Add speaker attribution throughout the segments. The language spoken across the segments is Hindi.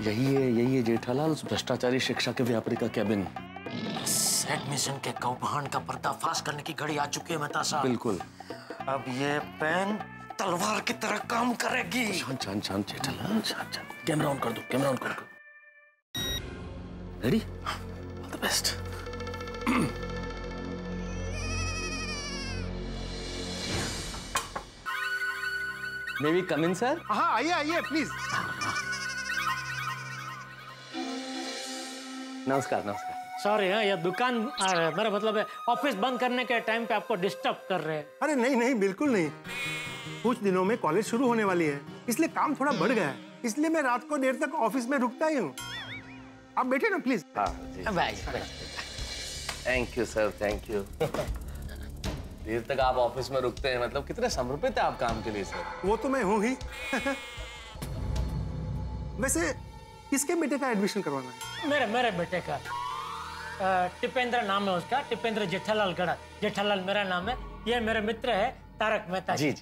Speaker 1: यही है जेठालाल, भ्रष्टाचारी शिक्षा के व्यापारी का कैबिन।
Speaker 2: एडमिशन के कौभांड का पर्दाफाश करने की घड़ी आ चुकी है मेहता साहब।
Speaker 1: बिल्कुल।
Speaker 2: अब ये पेन तलवार की तरह काम करेगी।
Speaker 1: शांत जेठालाल, शांत। कैमरा ऑन कर दो, कैमरा ऑन कर दो। Ready? All the best. May we come in sir?
Speaker 3: हाँ, आइए प्लीज।
Speaker 1: नमस्कार।
Speaker 4: सॉरी, ये दुकान मेरा मतलब है ऑफिस बंद करने के टाइम पे आपको डिस्टर्ब कर रहे हैं।
Speaker 3: अरे नहीं, बिल्कुल नहीं। कुछ दिनों में कॉलेज शुरू होने वाली है, इसलिए काम थोड़ा बढ़ गया है, इसलिए मैं रात को देर तक ऑफिस में रुकता ही हूँ। आप बैठे ना प्लीज।
Speaker 1: हाँ जी। Thank you sir, thank you. देर तक आप ऑफिस में रुकते हैं, मतलब कितने समर्पित है आप काम के लिए सर?
Speaker 3: वो तो मैं हूँ ही। वैसे किसके बेटे का एडमिशन करवाना है?
Speaker 4: मेरे बेटे का। टिपेंद्र नाम है उसका, टिपेंद्र जेठालाल गड़ा। जेठालाल मेरा नाम है। ये मेरे मित्र है तारक मेहता
Speaker 1: जी।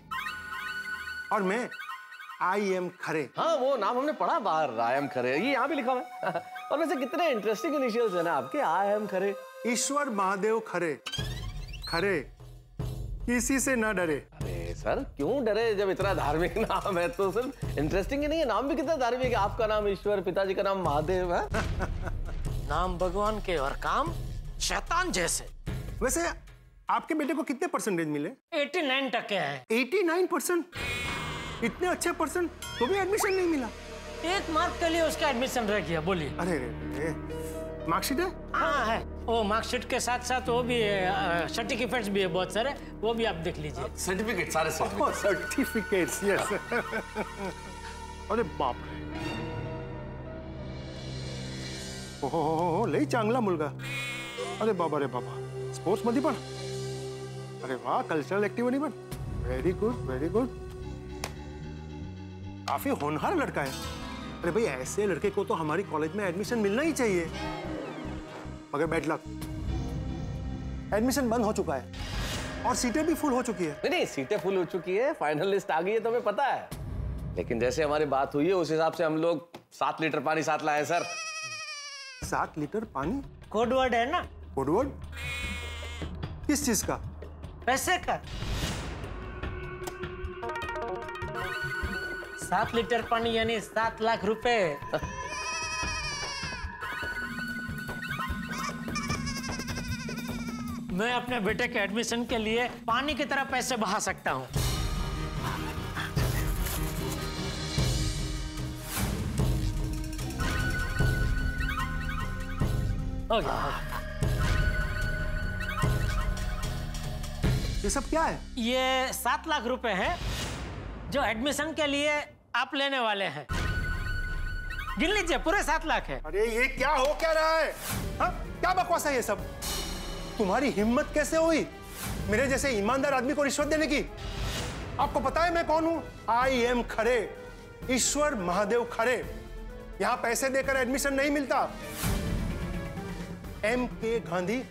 Speaker 3: और मैं IM खरे।
Speaker 1: हाँ, वो नाम हमने पढ़ा बाहर, IM खरे। ये यहाँ भी लिखा हुआ है। और वैसे कितने इंटरेस्टिंग इनिशियल्स है ना आपके, IM खरे।
Speaker 3: ईश्वर महादेव खरे। खरे किसी से ना डरे।
Speaker 1: अरे सर, क्यों डरे? जब इतना धार्मिक नाम है तो सिर्फ इंटरेस्टिंग ही नहीं है, नाम भी कितना धार्मिक है। आपका नाम ईश्वर, पिताजी का नाम महादेव है।
Speaker 2: नाम भगवान के और काम शैतान जैसे।
Speaker 3: वैसे आपके बेटे को कितने परसेंटेज मिले?
Speaker 4: 89% है।
Speaker 3: 89%? इतने अच्छे परसेंट तो भी एडमिशन नहीं मिला?
Speaker 4: 1 मार्क के लिए उसका एडमिशन रह गया। बोलिए।
Speaker 3: अरे मार्कशीट है?
Speaker 4: हाँ है। वो मार्कशीट के साथ साथ वो भी सर्टिफिकेट्स भी है बहुत सारे, वो भी आप देख लीजिए।
Speaker 1: सर्टिफिकेट, सारे
Speaker 3: सर्टिफिकेट्स, यस। अरे बाप रे, ओहो, लई चांगला मुलगा। अरे बाबा रे बाबा, स्पोर्ट्स मध्ये पण? अरे वाह, कल्चरल एक्टिविटी पण? Very good. काफी होनहार लड़का है। अरे भाई, ऐसे लड़के को तो हमारी कॉलेज में एडमिशन मिलना ही चाहिए। मगर बैड लक, एडमिशन बंद हो चुका है और सीटें भी फुल हो चुकी है।
Speaker 1: नहीं, सीटें फुल हो चुकी है, फाइनल लिस्ट आ गई है तो हमें पता है। लेकिन जैसे हमारी बात हुई है उस हिसाब से हम लोग 7 लीटर पानी साथ लाए सर।
Speaker 3: 7 लीटर पानी?
Speaker 4: कोड वर्ड है ना?
Speaker 3: Code word? किस चीज का?
Speaker 4: पैसे का। 7 लीटर पानी यानी 7 लाख रुपए। मैं अपने बेटे के एडमिशन के लिए पानी की तरह पैसे बहा सकता हूँ। हो गया।
Speaker 3: ये सब क्या है?
Speaker 4: ये 7 लाख रुपए है जो एडमिशन के लिए आप लेने वाले हैं। गिन लीजिए, पूरे 7 लाख है।
Speaker 3: अरे ये क्या हो क्या रहा है? हा? क्या बकवास है ये सब? तुम्हारी हिम्मत कैसे हुई मेरे जैसे ईमानदार आदमी को रिश्वत देने की? आपको पता है मैं कौन हूं? IM खरे, ईश्वर महादेव खरे। यहां पैसे देकर एडमिशन नहीं मिलता। MK गांधी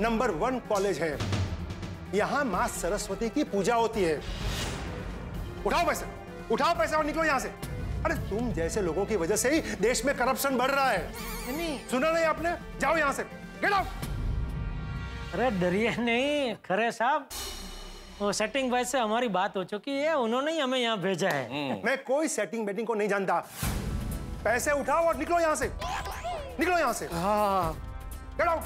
Speaker 3: नंबर 1 कॉलेज है। यहां मां सरस्वती की पूजा होती है। उठाओ पैसे और निकलो यहां से। अरे तुम जैसे लोगों की वजह से ही देश में करप्शन बढ़ रहा है।
Speaker 4: नहीं,
Speaker 3: सुना नहीं आपने? जाओ यहां से, गेट आउट।
Speaker 4: अरे डरिए नहीं खरे साहब, वो सेटिंग भाई से हमारी बात हो चुकी है, उन्होंने ही हमें यहाँ भेजा है।
Speaker 3: मैं कोई सेटिंग बेटिंग को नहीं जानता। पैसे उठाओ और निकलो यहाँ से, निकलो यहाँ से।
Speaker 4: हाँ,
Speaker 3: गेट आउट।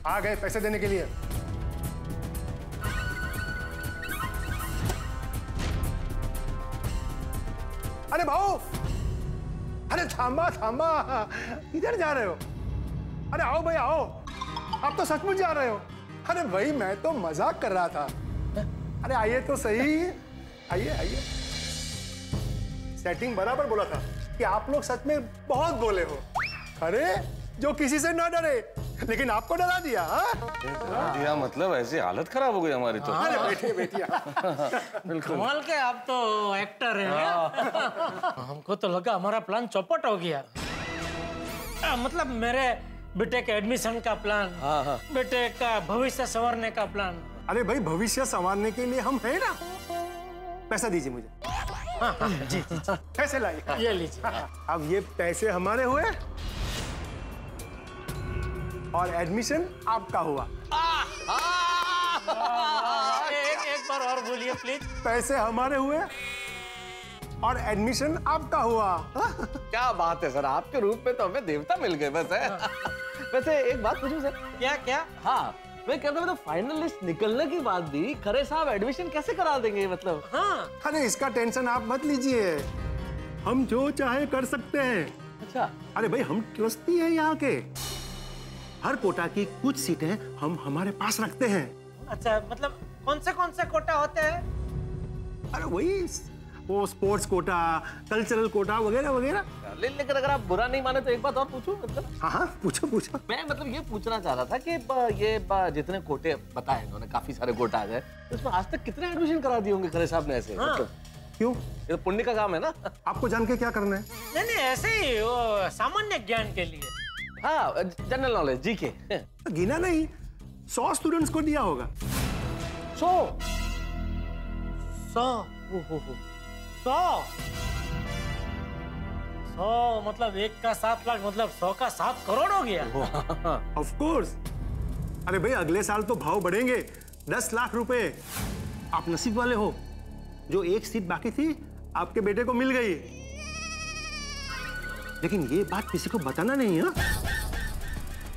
Speaker 3: आ गए पैसे देने के लिए। अरे भाऊ, अरे थांबा, किधर जा रहे हो? अरे आओ भाई आओ, आप तो सचमुच जा रहे हो। अरे भाई मैं तो मजाक कर रहा था। अरे आइए तो सही, आइए। सेटिंग बराबर बोला था कि आप लोग सच में बहुत बोले हो। अरे जो किसी से ना डरे, लेकिन आपको डरा दिया।
Speaker 1: डरा दिया मतलब ऐसी हालत खराब हो गई हमारी तो।
Speaker 3: अरे बैठिए।
Speaker 4: कमाल के आप तो एक्टर हैं। हमको तो लगा हमारा प्लान चौपट हो गया। मतलब मेरे बेटे के एडमिशन का प्लान, बेटे का भविष्य संवारने का प्लान।
Speaker 3: अरे भाई भविष्य संवारने के लिए हम हैं ना। पैसा दीजिए मुझे।
Speaker 4: हाँ हाँ जी जी जी।
Speaker 3: पैसे लाइए।
Speaker 4: ये लीजिए।
Speaker 3: अब ये पैसे हमारे हुए और एडमिशन आपका हुआ।
Speaker 4: एक बार और बोलिए प्लीज।
Speaker 3: पैसे हमारे हुए और एडमिशन आपका हुआ।
Speaker 1: क्या बात है सर, आपके रूप में तो हमें देवता मिल गए बस है। वैसे एक बात पूछूं सर?
Speaker 4: क्या क्या?
Speaker 1: हाँ मैं कहता हूँ, तो फाइनल लिस्ट निकलने के बाद भी खरे साहब एडमिशन कैसे करा देंगे मतलब?
Speaker 4: हाँ
Speaker 3: अरे इसका टेंशन आप मत लीजिए, हम जो चाहे कर सकते हैं।
Speaker 1: अच्छा।
Speaker 3: अरे भाई हम ट्रस्टी हैं यहाँ के, हर कोटा की कुछ सीटें हम हमारे पास रखते हैं।
Speaker 4: अच्छा, मतलब कौन से कोटा होते हैं?
Speaker 3: अरे वही वो स्पोर्ट्स कोटा, कल्चरल कोटा वगैरह वगैरह।
Speaker 1: लेकिन अगर आप बुरा नहीं माने तो एक बात और पूछूं मतलब?
Speaker 3: हाँ हाँ पूछो पूछो।
Speaker 1: मैं मतलब ये पूछना चाह रहा था कि जितने कोटे बताए इन्होंने, काफी सारे कोटा आ गए, इसमें आज तक कितने एडमिशन करा दिए होंगे खरे साहब ने ऐसे?
Speaker 4: हाँ।
Speaker 1: मतलब
Speaker 3: क्यों?
Speaker 1: ये तो पुण्य का काम है ना।
Speaker 3: आपको जान के क्या करना है?
Speaker 4: नहीं ऐसे ही वो सामान्य ज्ञान के लिए।
Speaker 1: हाँ जनरल नॉलेज जी के।
Speaker 3: गिना नहीं, 100 स्टूडेंट्स को दिया होगा।
Speaker 1: 100
Speaker 4: मतलब 1 का 7 लाख, मतलब 100 का 7 करोड़ हो गया।
Speaker 3: Of course. अरे भाई अगले साल तो भाव बढ़ेंगे, 10 लाख रुपए। आप नसीब वाले हो, जो एक सीट बाकी थी आपके बेटे को मिल गई। लेकिन ये बात किसी को बताना नहीं है।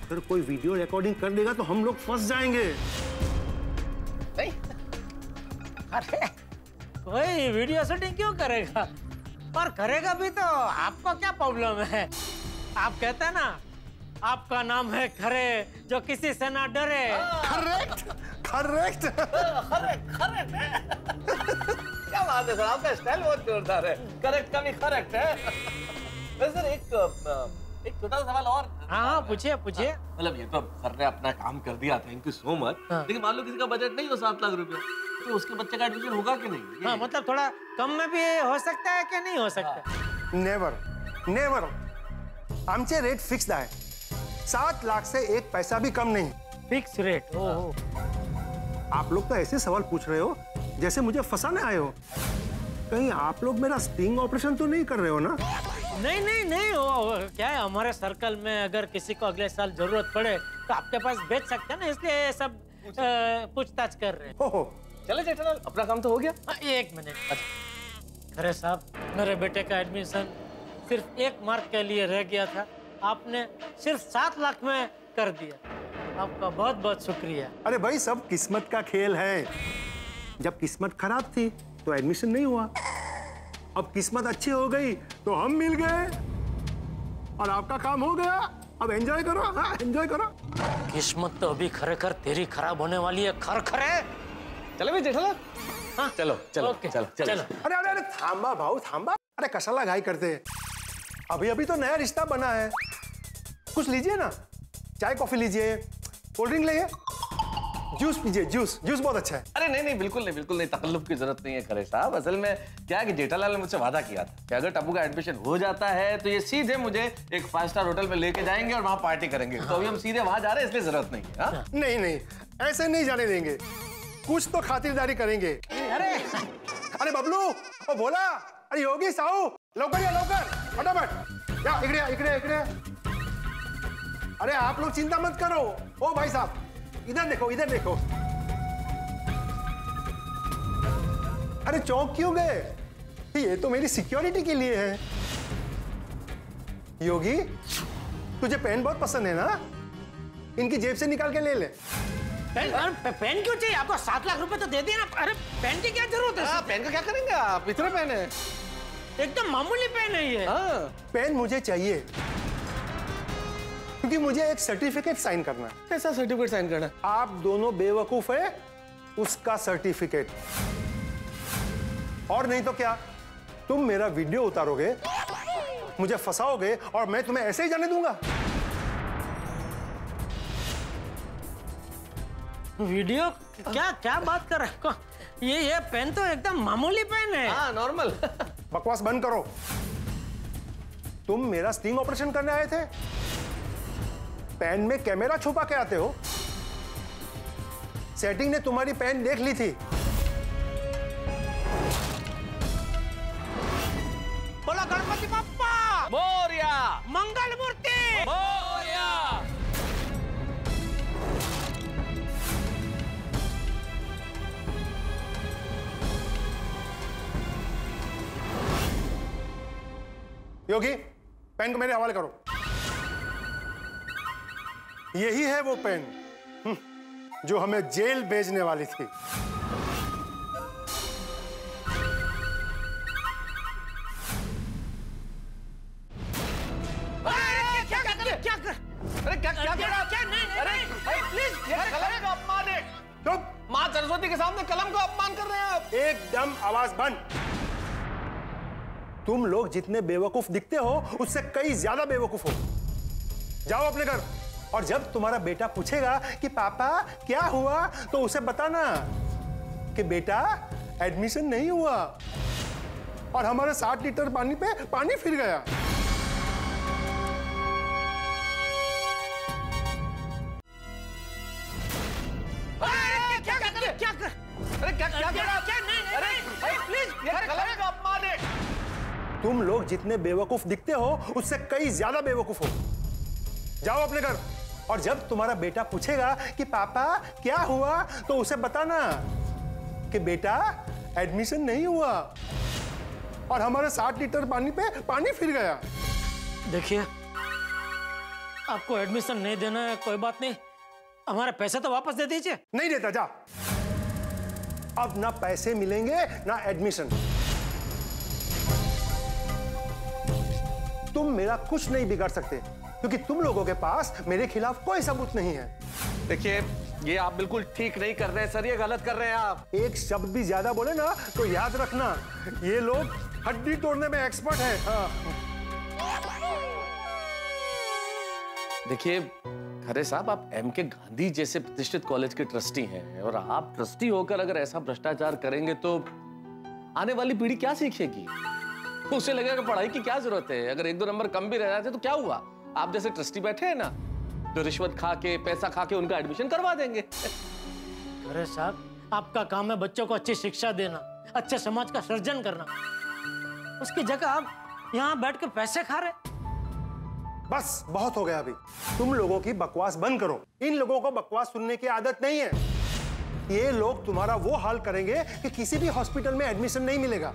Speaker 3: अगर कोई वीडियो रिकॉर्डिंग कर देगा तो हम लोग फंस जाएंगे।
Speaker 1: नहीं,
Speaker 4: अरे कोई वीडियो शूटिंग क्यों करेगा? और करेगा भी तो आपको क्या प्रॉब्लम है? आप कहते हैं ना, आपका नाम है खरे जो किसी से ना डरे।
Speaker 3: Correct correct.
Speaker 1: क्या बात है सर, आपका स्टाइल बहुत जोरदार है। करेक्ट का भी करेक्ट है। वैसे सर एक छोटा सा सवाल और।
Speaker 4: हाँ पूछिए पूछिए।
Speaker 1: मतलब ये तो सर ने अपना काम कर दिया, थैंक यू सो मच। लेकिन मान लो किसी का बजट नहीं हो 7 लाख रुपए, तो उसके बच्चे का एडमिशन होगा कि नहीं?
Speaker 4: हाँ मतलब थोड़ा कम में भी हो सकता है कि नहीं हो सकता?
Speaker 3: Never never. आमचे रेट फिक्स्ड आहे, 7 लाख से 1 पैसा भी कम नहीं।
Speaker 4: Fix rate? ओहो।
Speaker 3: आप लोग तो ऐसे सवाल पूछ रहे हो जैसे मुझे फंसाने आए हो। कहीं आप लोग मेरा स्टिंग ऑपरेशन तो नहीं कर रहे हो ना?
Speaker 4: नहीं वो क्या है, हमारे सर्कल में अगर किसी को अगले साल जरूरत पड़े तो आपके पास भेज सकते हैं ना, इसलिए सब पूछताछ कर रहे हैं।
Speaker 3: हो
Speaker 1: चले जेठालाल, अपना काम तो हो गया।
Speaker 4: 1 मिनट। खरे साहब, मेरे बेटे का एडमिशन सिर्फ 1 मार्क के लिए रह गया था, आपने सिर्फ 7 लाख में कर दिया। आपका बहुत बहुत शुक्रिया।
Speaker 3: अरे भाई सब किस्मत का खेल है। जब किस्मत खराब थी तो एडमिशन नहीं हुआ, अब किस्मत अच्छी हो गई तो हम मिल गए और आपका काम हो गया। अब एंजॉय करो। हाँ एंजॉय करो।
Speaker 2: किस्मत तो अभी खरेखर तेरी खराब होने वाली है। खरे
Speaker 1: चले भाई जेठालाल। हाँ चलो चलो
Speaker 4: ओके,
Speaker 1: चलो चलो।
Speaker 3: अरे अरे अरे थांबा भाऊ थांबा। अरे कशाला घाई करते हैं, अभी अभी तो नया रिश्ता बना है। कुछ लीजिए ना, चाय कॉफी लीजिए, कोल्ड ड्रिंक लीजिए, जूस पीजिए। जूस बहुत अच्छा है।
Speaker 1: अरे नहीं बिल्कुल नहीं, तकल्लुफ की जरूरत नहीं है खरे साहब। असल में क्या है कि जेठालाल ने मुझसे वादा किया था कि अगर टप्पू का एडमिशन हो जाता है तो ये सीधे मुझे एक 5 स्टार होटल में लेके जाएंगे और वहाँ पार्टी करेंगे। तो अभी हम सीधे वहाँ जा रहे हैं, इसलिए जरूरत नहीं है। हाँ?
Speaker 3: नहीं ऐसे नहीं जाने देंगे, कुछ तो खातिरदारी करेंगे। अरे बबलू, ओ बोला, अरे योगी साहू, लवकर या लवकर, फटाफट या इकडे। अरे आप लोग चिंता मत करो। ओ भाई साहब इधर देखो। अरे चौंक क्यों गए? ये तो मेरी सिक्योरिटी के लिए है। योगी, तुझे पेन बहुत पसंद है ना? इनकी जेब से निकाल के ले ले।
Speaker 4: पेन क्यों चाहिए आपको? 7 लाख रुपए तो दे दिए ना। अरे पेन की क्या जरूरत है?
Speaker 1: पेन का क्या करेंगे आप? इतना पेन है?
Speaker 4: एकदम मामूली पेन है ये।
Speaker 3: पेन मुझे चाहिए क्योंकि मुझे एक सर्टिफिकेट साइन करना है।
Speaker 1: कैसा सर्टिफिकेट साइन करना है?
Speaker 3: आप दोनों बेवकूफ है, उसका सर्टिफिकेट। और नहीं तो क्या, तुम मेरा वीडियो उतारोगे, मुझे फंसाओगे और मैं तुम्हें ऐसे ही जाने दूंगा?
Speaker 4: वीडियो? क्या बात कर रहे हो? ये पेन तो एकदम मामूली पेन है।
Speaker 1: हाँ नॉर्मल।
Speaker 3: बकवास बंद करो। तुम मेरा स्टिंग ऑपरेशन करने आए थे, पेन में कैमरा छुपा के आते हो। सेटिंग ने तुम्हारी पेन देख ली थी। योगी, पेन को मेरे हवाले करो। यही है वो पेन जो हमें जेल भेजने वाली थी।
Speaker 1: माँ सरस्वती के सामने कलम को अपमान कर रहे हैं आप।
Speaker 3: एकदम आवाज बंद। तुम लोग जितने बेवकूफ दिखते हो उससे कई ज्यादा बेवकूफ हो। जाओ अपने घर, और जब तुम्हारा बेटा पूछेगा कि पापा क्या हुआ, तो उसे बताना कि बेटा एडमिशन नहीं हुआ और हमारे 60 लीटर पानी पे पानी फिर गया। तुम लोग जितने बेवकूफ दिखते हो उससे कई ज्यादा बेवकूफ हो। जाओ अपने घर, और जब तुम्हारा बेटा पूछेगा कि पापा क्या हुआ, तो उसे बताना कि बेटा एडमिशन नहीं हुआ और हमारे 60 लीटर पानी पे पानी फिर गया।
Speaker 4: देखिए, आपको एडमिशन नहीं देना है, कोई बात नहीं, हमारे पैसे तो वापस दे दीजिए।
Speaker 3: नहीं देता, जा। अब ना पैसे मिलेंगे ना एडमिशन। तुम मेरा कुछ नहीं बिगाड़ सकते क्योंकि तुम लोगों के पास मेरे खिलाफ कोई सबूत नहीं है।
Speaker 1: देखिए, ये आप बिल्कुल ठीक नहीं कर रहे हैं सर, ये गलत कर रहे हैं आप।
Speaker 3: एक शब्द भी ज्यादा बोले ना तो याद रखना, ये लोग हड्डी तोड़ने में एक्सपर्ट हैं। हाँ।
Speaker 1: देखिए खरे साहब, आप एमके गांधी जैसे प्रतिष्ठित कॉलेज के ट्रस्टी हैं, और आप ट्रस्टी होकर अगर ऐसा भ्रष्टाचार करेंगे तो आने वाली पीढ़ी क्या सीखेगी? उसे लगेगा पढ़ाई की क्या जरूरत है। अगर 1-2 नंबर कम भी रह जाते तो क्या हुआ? आप जैसे ट्रस्टी बैठे हैं ना, जो रिश्वत खा के, पैसा खा के उनका एडमिशन करवा देंगे।
Speaker 4: अरे साहब, आपका काम है बच्चों को अच्छी शिक्षा देना, अच्छे समाज का सृजन करना। उसकी जगह आप यहाँ बैठ के पैसे खा रहे।
Speaker 3: बस बहुत हो गया अभी। तुम लोगों की बकवास बंद करो। इन लोगों को बकवास सुनने की आदत नहीं है। ये लोग तुम्हारा वो हाल करेंगे कि किसी भी हॉस्पिटल में एडमिशन नहीं मिलेगा।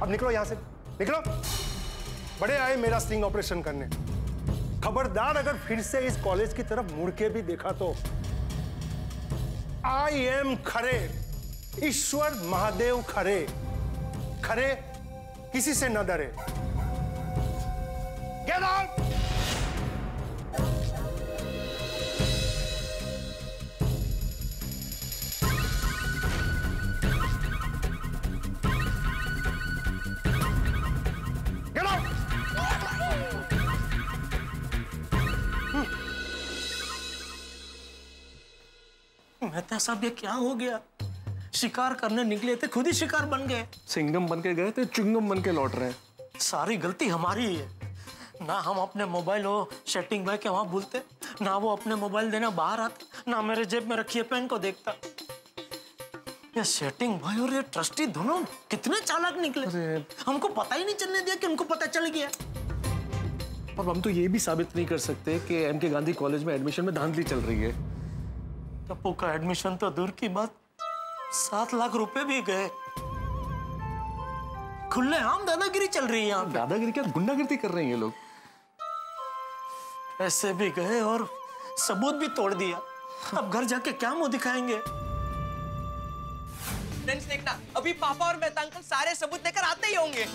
Speaker 3: अब निकलो यहां से, निकलो। बड़े आए मेरा स्टिंग ऑपरेशन करने। खबरदार अगर फिर से इस कॉलेज की तरफ मुड़ के भी देखा तो आई एम खरे, ईश्वर महादेव खरे। खरे किसी से न डरे। Get out.
Speaker 4: मेहता साहब, ये क्या हो गया? शिकार करने निकले थे, खुद ही शिकार बन गए।
Speaker 1: सिंगम बन के गए थे, चुंगम बन के लौट रहे हैं।
Speaker 4: सारी गलती हमारी ही है ना। हम अपने मोबाइल वो सेटिंग भाई के वहां भूलते, ना वो अपने मोबाइल देना बाहर आता, ना मेरे जेब में रखी है पेन को देखता। ये सेटिंग भाई और ये ट्रस्टी दोनों कितने चालाक निकले। हमको पता ही नहीं चलने दिया कि उनको पता चल गया।
Speaker 1: अब हम तो ये भी साबित नहीं कर सकते कि एमके गांधी कॉलेज में एडमिशन में धांधली चल रही है।
Speaker 4: टप्पू का एडमिशन तो दूर की बात, 7 लाख रुपए भी गए। खुलेआम दादागिरी चल रही है यहाँ पे।
Speaker 1: दादागिरी क्या, गुंडागिरी कर रहे हैं ये लोग।
Speaker 4: पैसे भी गए और सबूत भी तोड़ दिया। अब घर जाके क्या मुंह दिखाएंगे?
Speaker 5: देखना, अभी पापा और मेहता अंकल सारे सबूत लेकर आते ही होंगे।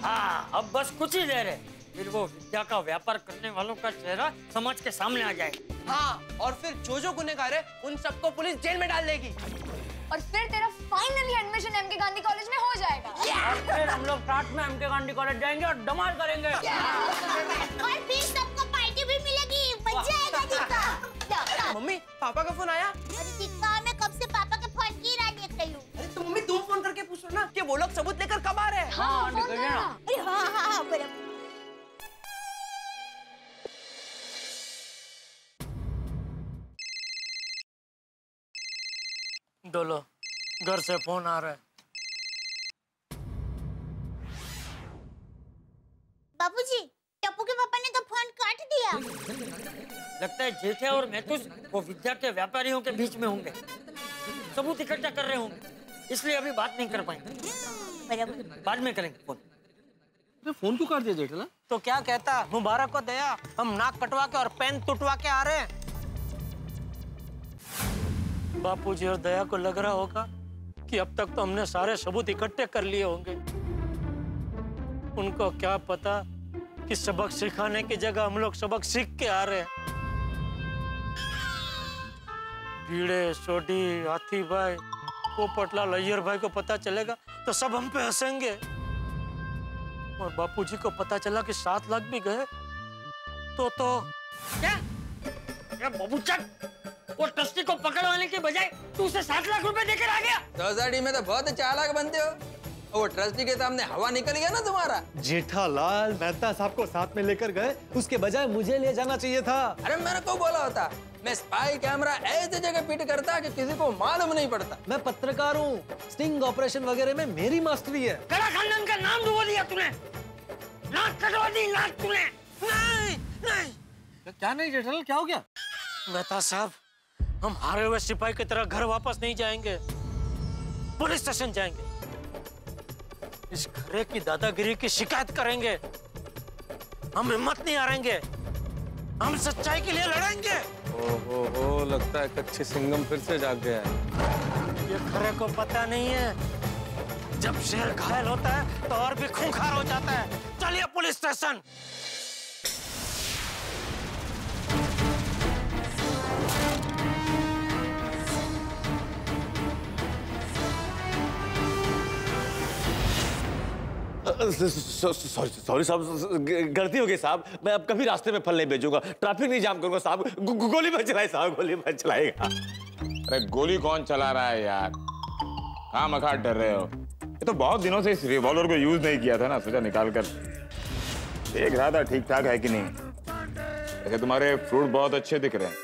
Speaker 2: हाँ, अब बस कुछ ही देर है, फिर वो विद्या का व्यापार करने वालों का चेहरा समाज के सामने आ जाएगा।
Speaker 5: हाँ, और फिर जो गुनहगार है उन सबको पुलिस जेल में डाल देगी।
Speaker 6: और फिर तेरा finally admission MK Gandhi college में हो जाएगा।
Speaker 2: और फिर हम लोग साथ में एमके गांधी कॉलेज जाएंगे और धमाल करेंगे।
Speaker 6: और फिर सबको पार्टी भी मिलेगी, मजा आएगा दिक्का।
Speaker 5: मम्मी, पापा का फोन आया?
Speaker 6: अरे दिक्का, मैं कब से पापा के फोन की राह देख रही हूँ।
Speaker 5: अरे तो मम्मी तुम फोन करके पूछो ना कि वो लोग सबूत लेकर कब आ रहे हैं।
Speaker 2: हाँ, निकल जाना।
Speaker 6: अरे हाँ, बराबर।
Speaker 4: डोलो, घर से फोन आ रहा है।
Speaker 6: बाबूजी, टप्पू के पापा ने तो फोन काट दिया।
Speaker 2: लगता है जेठे और महतूस वो विद्या के व्यापारियों के बीच में होंगे, सबूत इकट्ठा कर रहे होंगे, इसलिए अभी बात नहीं कर पाएंगे। बाद में करेंगे फोन।
Speaker 1: फोन क्यों काट दिया जेठालाल?
Speaker 4: तो क्या कहता, मुबारक को दया, हम नाक कटवा के और पेन तुटवा के आ रहे हैं। बापूजी और दया को लग रहा होगा कि अब तक तो हमने सारे सबूत इकट्ठे कर लिए होंगे। उनको क्या पता कि सबक सिखाने की जगह हम लोग सबक सीख के आ रहे हैं। भीड़े, सोडी, हाथी भाई, पोपटलाल, अय्यर भाई को पता चलेगा तो सब हम पे हंसेंगे। और बापूजी को पता चला कि 7 लाख भी गए तो
Speaker 2: क्या बाबूचक, वो ट्रस्टी को पकड़वाने के बजाय तू उसे 7 लाख रुपए देकर आ गया।
Speaker 5: सोसाइटी में तो बहुत चालाक बनते हो। वो ट्रस्टी के सामने हवा निकल गया ना तुम्हारा।
Speaker 7: जेठालाल मेहता साहब को साथ में लेकर गए, उसके बजाय मुझे ले जाना चाहिए था।
Speaker 5: अरे मैंने को बोला होता, मैं स्पाई कैमरा ऐसे जगह फिट करता कि किसी को मालूम नहीं पड़ता।
Speaker 7: मैं पत्रकार हूँ, स्टिंग ऑपरेशन वगैरह में मेरी मास्टरी है।
Speaker 2: कड़ा खानदान का नाम डुबो दिया तूने, नाक कटवा दी नाक तूने।
Speaker 4: नहीं नहीं,
Speaker 1: क्या नहीं जेठालाल, क्या हो गया?
Speaker 4: मेहता साहब, हम हारे हुए सिपाही की तरह घर वापस नहीं जाएंगे, पुलिस स्टेशन जाएंगे। इस घरे की दादागिरी की शिकायत करेंगे। हम हिम्मत नहीं हारेंगे, हम सच्चाई के लिए लड़ेंगे।
Speaker 1: ओहो, लगता है कच्चे सिंघम फिर से जाग गया है।
Speaker 4: ये खरे को पता नहीं है, जब शेर घायल होता है तो और भी खूंखार हो जाता है। चलिए पुलिस स्टेशन।
Speaker 1: सॉरी साहब, गलती हो गई साहब। मैं अब कभी रास्ते में फल नहीं भेजूंगा, ट्रैफिक नहीं जाम करूंगा साहब। गोली मत चलाए साहब, गोली मत चलाएगा।
Speaker 8: अरे गोली कौन चला रहा है यार, हाँ मखा डर रहे हो। ये तो बहुत दिनों से इस रिवॉल्वर को यूज नहीं किया था ना, सोचा निकाल कर देख रहा था ठीक ठाक है कि नहीं। ऐसे तुम्हारे फ्रूट बहुत अच्छे दिख रहे हैं,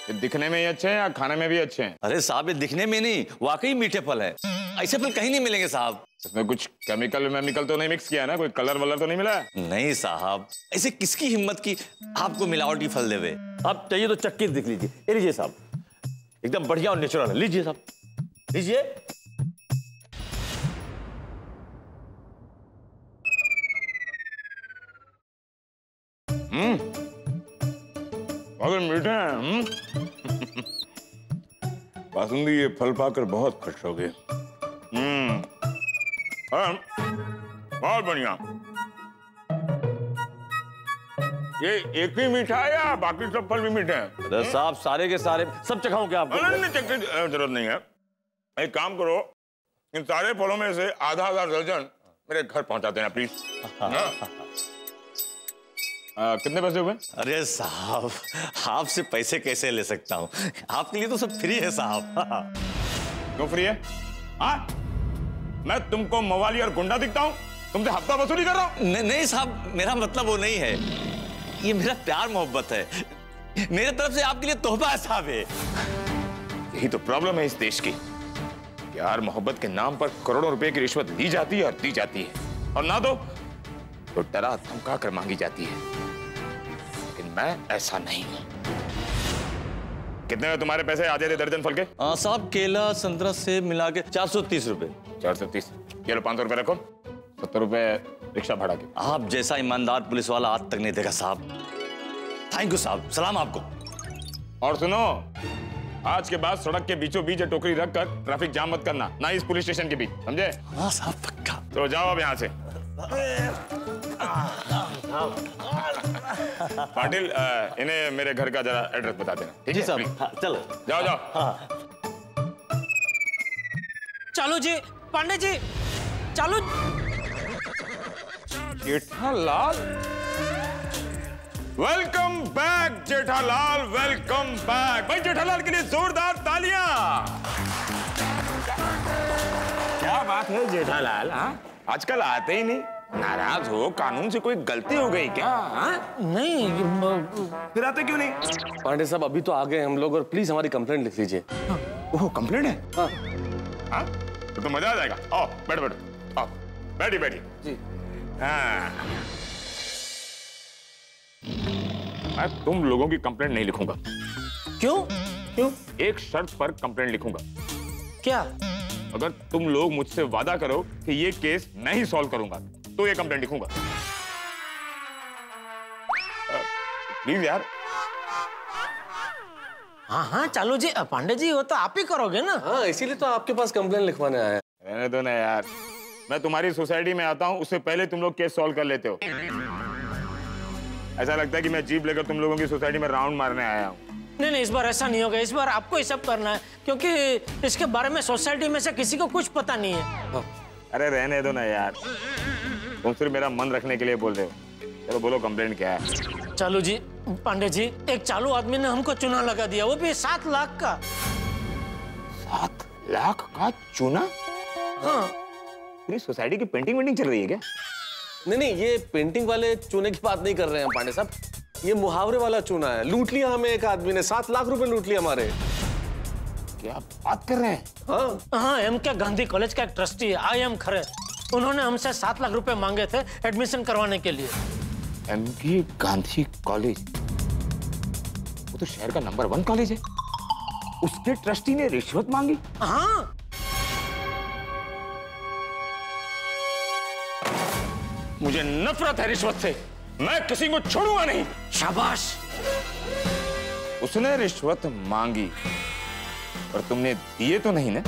Speaker 8: ये दिखने में ही अच्छे हैं या खाने में भी अच्छे हैं?
Speaker 1: अरे साहब, ये दिखने में नहीं, वाकई मीठे फल है। ऐसे फल कहीं नहीं मिलेंगे साहब।
Speaker 8: इसमें कुछ केमिकल तो नहीं मिक्स किया ना, कोई कलर वलर तो नहीं मिला?
Speaker 1: नहीं साहब, ऐसे किसकी हिम्मत की आपको मिलावटी फल देवे। आप चाहिए तो चक्की दिख लीजिए, ये लीजिए साहब, एकदम बढ़िया और नेचुरल है। लीजिए साहब, लीजिए।
Speaker 8: अगर मीठे हैं। बासुंदी ये फल पाकर बहुत खुश हो गए। बहुत बढ़िया। ये एक ही मीठा है या बाकी सब फल भी मीठे हैं?
Speaker 1: अरे साहब, सारे के सारे सब चखाऊं क्या आपको?
Speaker 8: नहीं, चखने की जरूरत नहीं है। एक काम करो, इन सारे फलों में से आधा दर्जन मेरे घर पहुंचा देना प्लीज। कितने पैसे हुए?
Speaker 1: अरे साहब, आपसे पैसे कैसे ले सकता हूँ? आपके लिए तो सब फ्री है साहब।
Speaker 8: क्यों फ्री है? हाँ, मैं तुमको मवाली और गुंडा दिखता हूँ? तुमसे हफ्ता वसूली कर रहा हूँ?
Speaker 1: नहीं साहब, मेरा मतलब वो नहीं है। ये मेरा प्यार मोहब्बत है, मेरे तरफ से आपके लिए तोहफा है साहब।
Speaker 8: यही तो प्रॉब्लम है इस देश की। प्यार मोहब्बत के नाम पर करोड़ों रुपए की रिश्वत ली जाती है और दी जाती है, और ना दो तो डरा धमका कर मांगी जाती है। लेकिन मैं ऐसा नहीं हूं। कितने में तुम्हारे पैसे आ जाते दर्जन फल के?
Speaker 1: साहब, केला संतरा सेब मिला के 430 रुपए।
Speaker 8: 430? ये लो 500 रुपए रखो, 70 रुपए रिक्शा भाड़ा के।
Speaker 1: आप जैसा ईमानदार पुलिस वाला आज तक नहीं देखा साहब। थैंक यू साहब, सलाम आपको।
Speaker 8: और सुनो, आज के बाद सड़क के बीचों बीच टोकरी रखकर ट्रैफिक जाम मत करना, ना इस पुलिस स्टेशन के बीच, समझे?
Speaker 1: हाँ साहब, पक्का।
Speaker 8: तो जाओ अब यहाँ से। पाटिल, इन्हें मेरे घर का जरा एड्रेस बता देना, ठीक है?
Speaker 1: साहब, हाँ, चलो
Speaker 8: जाओ जाओ।
Speaker 1: हाँ।
Speaker 4: चालू जी, पांडे जी, चालू।
Speaker 8: Jethalal, welcome back Jethalal, welcome back. भाई जेठालाल के लिए जोरदार तालियां। क्या बात है जेठालाल, हाँ? आजकल आते ही नहीं, नाराज हो? कानून से कोई गलती हो गई क्या?
Speaker 4: नहीं,
Speaker 8: फिर आते क्यों नहीं?
Speaker 1: पांडे साहब, अभी तो आ गए हम लोग, और प्लीज हमारी कंप्लेंट लिख लीजिए।
Speaker 8: ओह, कंप्लेंट है? हाँ, तो मजा आ जाएगा। आओ बैठो बैठो, आओ बैठी बैठी जी। हाँ, मैं तुम लोगों की कंप्लेंट नहीं लिखूंगा।
Speaker 4: क्यों? क्यों?
Speaker 8: एक शर्त पर कंप्लेंट लिखूंगा।
Speaker 4: क्या?
Speaker 8: अगर तुम लोग मुझसे वादा करो कि ये केस मैं ही सॉल्व करूंगा, तो ये कंप्लेंट लिखूंगा। प्लीज यार।
Speaker 4: हाँ हाँ चालू जी, पांडे जी वो तो आप ही करोगे ना।
Speaker 1: हाँ, इसीलिए तो आपके पास कंप्लेन लिखवाने आया है।
Speaker 8: रहने दो ना यार, मैं तुम्हारी सोसाइटी में आता हूँ उससे पहले तुम लोग केस सॉल्व कर लेते हो। ऐसा लगता है कि मैं जीप लेकर तुम लोगों की सोसाइटी में राउंड मारने आया हूँ।
Speaker 4: नहीं नहीं, इस बार ऐसा नहीं होगा। इस बार आपको ही सब करना है, क्योंकि इसके बारे में सोसाइटी में से किसी को कुछ पता नहीं है।
Speaker 8: अरे रहने दो ना यार, तुम सिर्फ मेरा मन रखने के लिए बोल रहे हो। चलो बोलो कंप्लेंट क्या है।
Speaker 4: चालू जी, पांडे जी, एक चालू आदमी ने हमको चूना लगा दिया, वो भी 7 लाख का।
Speaker 8: 7 लाख का चूना?
Speaker 4: हाँ।
Speaker 8: पूरी सोसाइटी की पेंटिंग वेंटिंग चल रही है क्या?
Speaker 1: नहीं नहीं, ये पेंटिंग वाले चूने की बात नहीं कर रहे हैं पांडे साहब, ये मुहावरे वाला चूना है। लूट लिया हमें एक आदमी ने, 7 लाख रुपए लूट लिया हमारे।
Speaker 8: क्या बात कर रहे हैं?
Speaker 1: हाँ
Speaker 4: हाँ, एमके गांधी कॉलेज का एक ट्रस्टी है, आई.एम. खरे। उन्होंने हमसे 7 लाख रुपए मांगे थे एडमिशन करवाने के लिए।
Speaker 8: एमके गांधी कॉलेज, वो तो शहर का नंबर 1 कॉलेज है। उसके ट्रस्टी ने रिश्वत मांगी?
Speaker 4: हाँ।
Speaker 8: मुझे नफरत है रिश्वत से, मैं किसी को छोड़ूंगा नहीं।
Speaker 4: शाबाश।
Speaker 8: उसने रिश्वत मांगी पर तुमने दिए तो नहीं ना?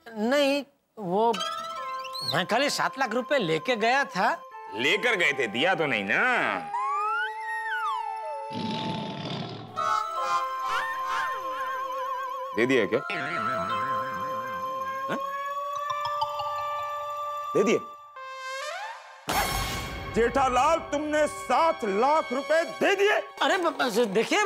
Speaker 4: नहीं, वो मैं खाली 7 लाख रुपए लेके गया था।
Speaker 8: लेकर गए थे, दिया तो नहीं ना? दे दिया क्या? हा? दे दिए? जेठालाल, तुमने 7 लाख रुपए दे दिए?
Speaker 4: अरे देखिए,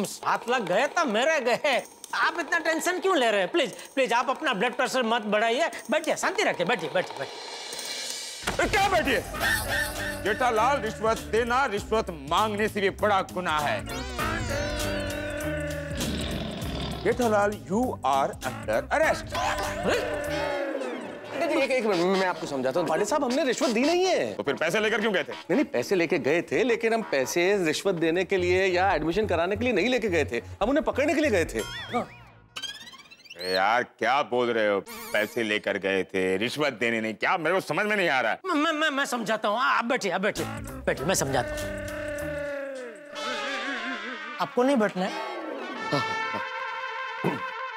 Speaker 4: 7 लाख गए तो मेरे गए। आप इतना टेंशन क्यों ले रहे हैं? प्लीज प्लीज आप अपना ब्लड प्रेशर मत बढ़ाइए। बैठिए, शांति रखिए, बैठिए बैठिए बैठिए।
Speaker 8: क्या बैठिए? जेठालाल, रिश्वत देना, रिश्वत मांगने से भी बड़ा गुनाह है। Jethalal, you are under arrest.
Speaker 1: एक मिनट, मैं आपको समझाता हूँ। पांडे साहब, हमने रिश्वत दी नहीं है।
Speaker 8: तो फिर पैसे लेकर क्यों गए थे?
Speaker 1: नहीं नहीं, पैसे लेके गए थे, लेकिन हम पैसे रिश्वत देने के लिए या एडमिशन कराने के लिए नहीं लेके गए थे, हम उन्हें पकड़ने के लिए गए थे। हाँ।
Speaker 8: यार क्या बोल रहे हो? पैसे लेकर गए थे, रिश्वत देने नहीं? क्या मेरे को समझ में नहीं आ रहा है।
Speaker 4: मैं समझाता हूँ। आप बैठिए, आप बैठिए बैठिए, मैं समझाता हूँ। आपको नहीं बैठना है?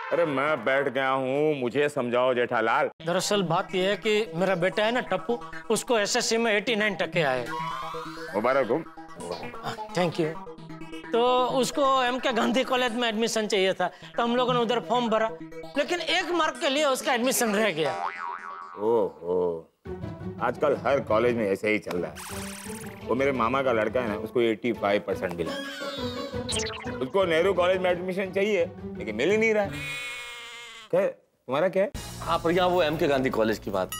Speaker 8: अरे मैं बैठ गया हूँ, मुझे समझाओ जेठालाल।
Speaker 4: दरअसल बात यह है कि मेरा बेटा है ना टप्पू, उसको एसएससी में 89 टके आए।
Speaker 8: मुबारक हो।
Speaker 4: Thank you. तो उसको एमके गांधी कॉलेज में एडमिशन चाहिए था, तो हम लोगों ने उधर फॉर्म भरा, लेकिन 1 मार्क के लिए उसका एडमिशन रह गया।
Speaker 8: ओहो, आजकल हर कॉलेज में ऐसे ही चल रहा है। वो मेरे मामा का लड़का है ना, उसको 85% मिला। उसको नेहरू कॉलेज में एडमिशन चाहिए, लेकिन मिल ही नहीं रहा है। क्या तुम्हारा क्या है?
Speaker 1: हाँ, पर यहाँ वो एमके गांधी कॉलेज की बात।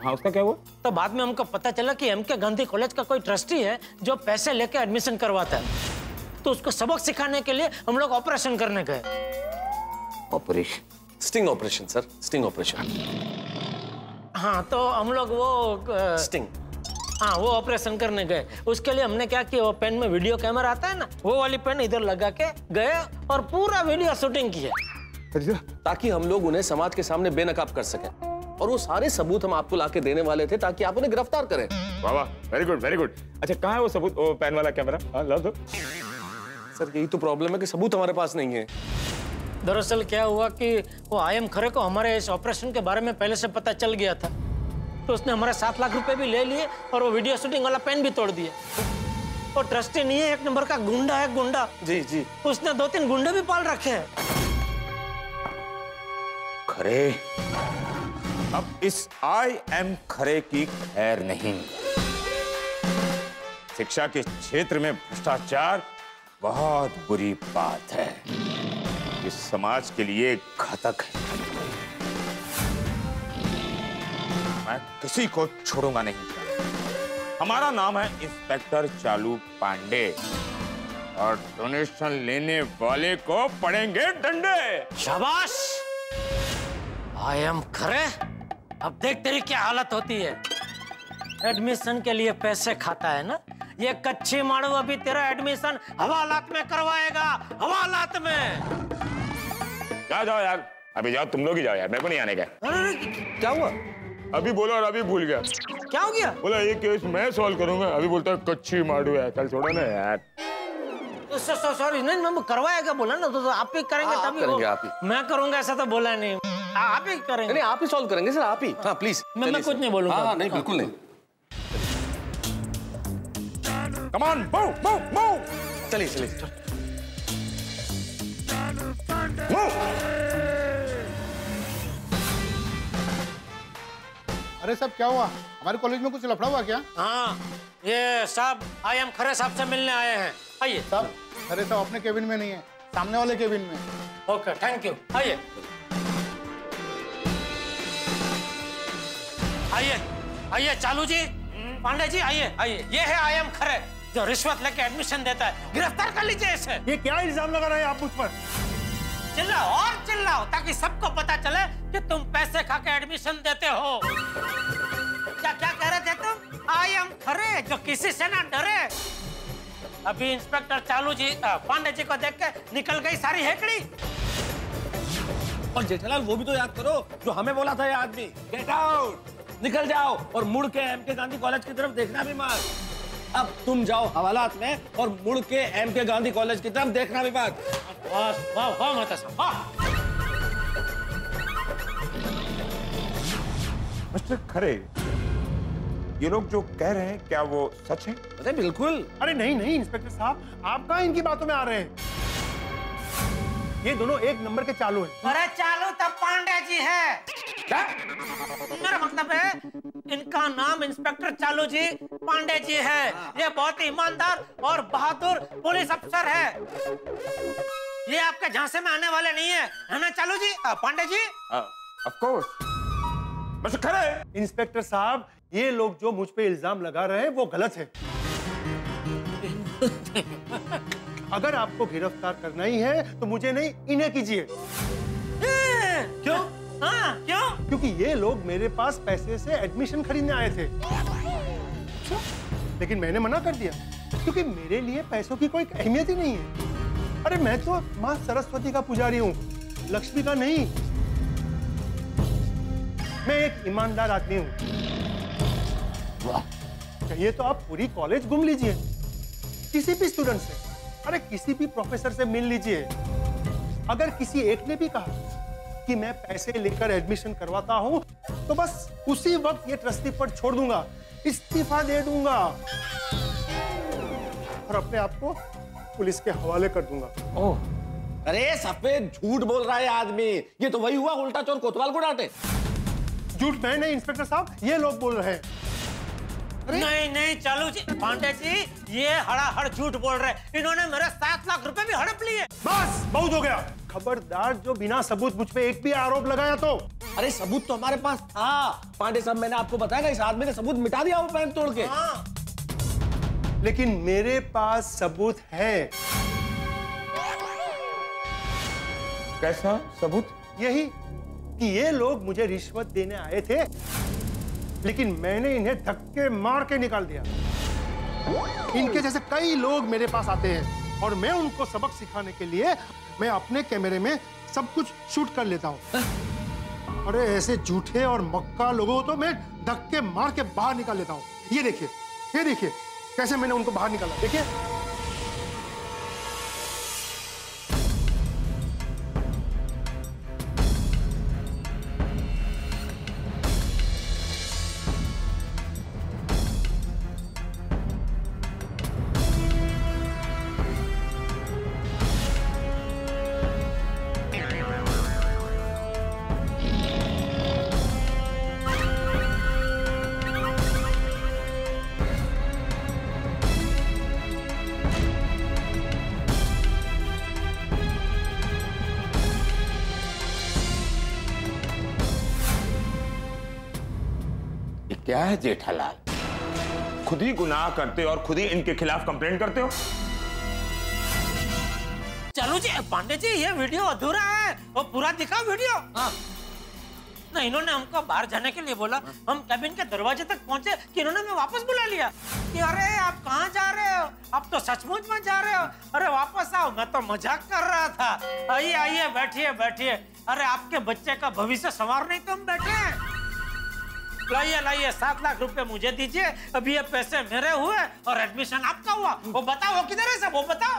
Speaker 8: हाँ, उसका क्या हुआ?
Speaker 4: तो बाद में हमको पता चला कि एमके गांधी कॉलेज का कोई ट्रस्टी है जो पैसे लेके एडमिशन करवाता है। तो उसको सबक सिखाने के लिए हम लोग ऑपरेशन करने गए।
Speaker 8: Operation?
Speaker 1: Sting operation sir, sting operation.
Speaker 4: हाँ, तो हम लोग वो
Speaker 1: स्टिंग,
Speaker 4: हाँ, वो ऑपरेशन करने गए। उसके लिए हमने क्या किया, वो पेन में वीडियो कैमरा आता है ना, वो वाली पेन इधर लगा के गए और पूरा वीडियो शूटिंग किया,
Speaker 1: ताकि हम लोग उन्हें समाज के सामने बेनकाब कर सकें। और वो सारे सबूत हम आपको लाके देने वाले थे ताकि आप उन्हें गिरफ्तार करें।
Speaker 8: वाह वाह, वेरी गुड वेरी गुड। अच्छा, कहाँ है वो सबूत, वो पेन वाला कैमरा? हाँ, ला दो।
Speaker 1: सर, यही तो प्रॉब्लम है कि सबूत हमारे पास नहीं है।
Speaker 4: दरअसल क्या हुआ कि वो आई.एम. खरे को हमारे इस ऑपरेशन के बारे में पहले से पता चल गया था, तो उसने हमारे 7 लाख रुपए भी ले लिए और वो वीडियो शूटिंग वाला पेन भी तोड़ दिया। वो ट्रस्टी नहीं है, 1 नंबर का गुंडा है, गुंडा।
Speaker 1: जी जी,
Speaker 4: उसने 2-3 गुंडे भी पाल रखे हैं।
Speaker 8: खरे, अब इस आई.एम. खरे की खैर नहीं। शिक्षा के क्षेत्र में भ्रष्टाचार बहुत बुरी बात है, इस समाज के लिए घातक है। मैं किसी को छोड़ूंगा नहीं। हमारा नाम है इंस्पेक्टर चालू पांडे, और डोनेशन लेने वाले को पड़ेंगे डंडे।
Speaker 4: शाबाश। आई.एम. खरे, अब देख तेरी क्या हालत होती है। एडमिशन के लिए पैसे खाता है ना, ये कच्ची माड़ू अभी तेरा एडमिशन हवालात में करवाएगा, हवालात में।
Speaker 8: जाओ जाओ यार, अभी जाओ, तुम लोग ही जाओ यार, मेरे को नहीं आने का।
Speaker 4: अरे
Speaker 1: क्या हुआ?
Speaker 8: अभी बोला और अभी भूल गया।
Speaker 4: क्या हो गया?
Speaker 8: बोला ये केस मैं सॉल्व करूंगा, अभी बोलता है कच्ची मारू है। कल छोड़ो ना यार।
Speaker 4: सॉरी, नहीं मैं करवाएगा बोला ना, तो आप ही करेंगे
Speaker 1: हाँ,
Speaker 4: तभी।
Speaker 1: करेंगे आप ही।
Speaker 4: मैं करूंगा ऐसा तो बोला नहीं, आप ही करेंगे।
Speaker 1: नहीं, आप ही सॉल्व करेंगे सर, आप ही। हाँ प्लीज।
Speaker 4: मैं कुछ नहीं बोलूंगा।
Speaker 1: हाँ नहीं, बिल्कुल नहीं।
Speaker 8: Come on, move move move.
Speaker 1: चलिए चलिए।
Speaker 9: अरे साहब क्या हुआ? हमारे कॉलेज में कुछ लफड़ा हुआ क्या?
Speaker 4: हाँ, ये साहब IM खरे साहब से मिलने आए हैं। आइए।
Speaker 9: साहब खरे साहब अपने केबिन में नहीं है, सामने वाले केबिन में।
Speaker 4: Okay, thank you. आइए आइए आइए, चालू जी, पांडे जी, आइए आइए। ये है IM खरे, जो रिश्वत लेके एडमिशन देता है। गिरफ्तार कर लीजिए इसे।
Speaker 3: ये क्या इल्जाम लगा रहे हैं आप मुझ पर?
Speaker 4: चिल्लाओ और चिल्लाओ, ताकि सबको पता चले कि तुम पैसे खा के एडमिशन देते हो। क्या क्या कह रहे थे तुम? IM खरे, जो किसी से ना डरे। अभी इंस्पेक्टर चालू जी, पांडे जी को देख के निकल गई सारी हेकड़ी।
Speaker 1: और जेठालाल वो भी तो याद करो जो हमें बोला था ये आदमी, गेट आउट, निकल जाओ और मुड़ के MK गांधी कॉलेज की तरफ देखना भी मत। अब तुम जाओ हवालात में और मुड़ के MK गांधी कॉलेज की तरफ देखना भी मत।
Speaker 4: वाह वाह वाह माता साहब, वाह।
Speaker 8: मिस्टर खरे, ये लोग जो कह रहे हैं क्या वो सच है?
Speaker 1: अरे बिल्कुल।
Speaker 3: अरे नहीं नहीं इंस्पेक्टर साहब, आप कहाँ इनकी बातों में आ रहे हैं? ये दोनों एक नंबर के चालू हैं।
Speaker 4: अरे चालू तब पांडे जी है।
Speaker 8: क्या?
Speaker 4: मेरा मतलब है इनका नाम इंस्पेक्टर चालू जी पांडे जी है। ये बहुत ही ईमानदार और बहादुर पुलिस अफसर है। ये आपके झांसे में आने वाले नहीं है ना चालू जी, Pandey ji?
Speaker 8: Of course. Mister Khare,
Speaker 3: inspector साहब, ये लोग जो मुझ पे इल्जाम लगा रहे हैं वो गलत है। अगर आपको गिरफ्तार करना ही है तो मुझे नहीं, इन्हें कीजिए।
Speaker 4: क्यों? हाँ, क्यों?
Speaker 3: क्योंकि ये लोग मेरे पास पैसे से एडमिशन खरीदने आए थे, लेकिन मैंने मना कर दिया क्योंकि मेरे लिए पैसों की कोई अहमियत ही नहीं है। अरे मैं तो माँ सरस्वती का पुजारी हूँ, लक्ष्मी का नहीं। मैं एक ईमानदार आदमी हूँ। चाहिए तो आप पूरी कॉलेज घूम लीजिए, किसी भी स्टूडेंट से, अरे किसी भी प्रोफेसर से मिल लीजिए। अगर किसी एक ने भी कहा कि मैं पैसे लेकर एडमिशन करवाता हूं, तो बस उसी वक्त ये ट्रस्टी पद छोड़ दूंगा, इस्तीफा दे दूंगा और अपने आप को पुलिस के हवाले कर दूंगा।
Speaker 1: ओह, अरे सफेद झूठ बोल रहा है आदमी। ये तो वही हुआ, उल्टा चोर कोतवाल को डांटे।
Speaker 3: झूठ मैं नहीं इंस्पेक्टर साहब, ये लोग बोल रहे हैं।
Speaker 4: नहीं नहीं चालू जी, पांडे जी, ये हड़ाहड़ झूठ बोल रहे हैं। इन्होंने मेरे 7 लाख रुपए भी हड़प लिए।
Speaker 3: बस बहुत हो गया। खबरदार जो बिना सबूत मुझ पे एक भी आरोप लगाया तो।
Speaker 1: अरे सबूत तो हमारे पास था पांडे साहब, मैंने आपको बताया इस आदमी ने सबूत मिटा दिया वो पेन तोड़ के।
Speaker 4: हाँ।
Speaker 3: लेकिन मेरे पास सबूत है।
Speaker 8: कैसा सबूत?
Speaker 3: यही कि ये लोग मुझे रिश्वत देने आए थे, लेकिन मैंने इन्हें धक्के मार के निकाल दिया। इनके जैसे कई लोग मेरे पास आते हैं और मैं उनको सबक सिखाने के लिए मैं अपने कैमरे में सब कुछ शूट कर लेता हूँ। अरे ऐसे झूठे और मक्का लोगों को तो मैं धक्के मार के बाहर निकाल लेता हूँ। ये देखिए कैसे मैंने उनको बाहर निकाला, देखिए।
Speaker 8: क्या है जेठालाल, खुद ही गुनाह करते और खुद ही इनके खिलाफ कंप्लेंट करते हो?
Speaker 4: चलो जी, पांडे जी, ये वीडियो अधूरा है, वो पूरा दिखाओ वीडियो। हाँ। ना इन्होंने हमको बाहर जाने के लिए बोला, हम कैबिन के दरवाजे तक पहुंचे कि इन्होंने हमें वापस बुला लिया कि अरे आप कहाँ जा रहे हो, आप तो सचमुच में जा रहे हो, अरे वापस आओ, मैं तो मजाक कर रहा था। आइए आइए बैठिए बैठिए, अरे आपके बच्चे का भविष्य संवारने तो हम बैठे हैं। लाइए लाइए 7 लाख रुपए मुझे दीजिए, अभी ये पैसे मेरे हुए और एडमिशन आपका हुआ। वो बताओ वो किधर है सब, वो बताओ।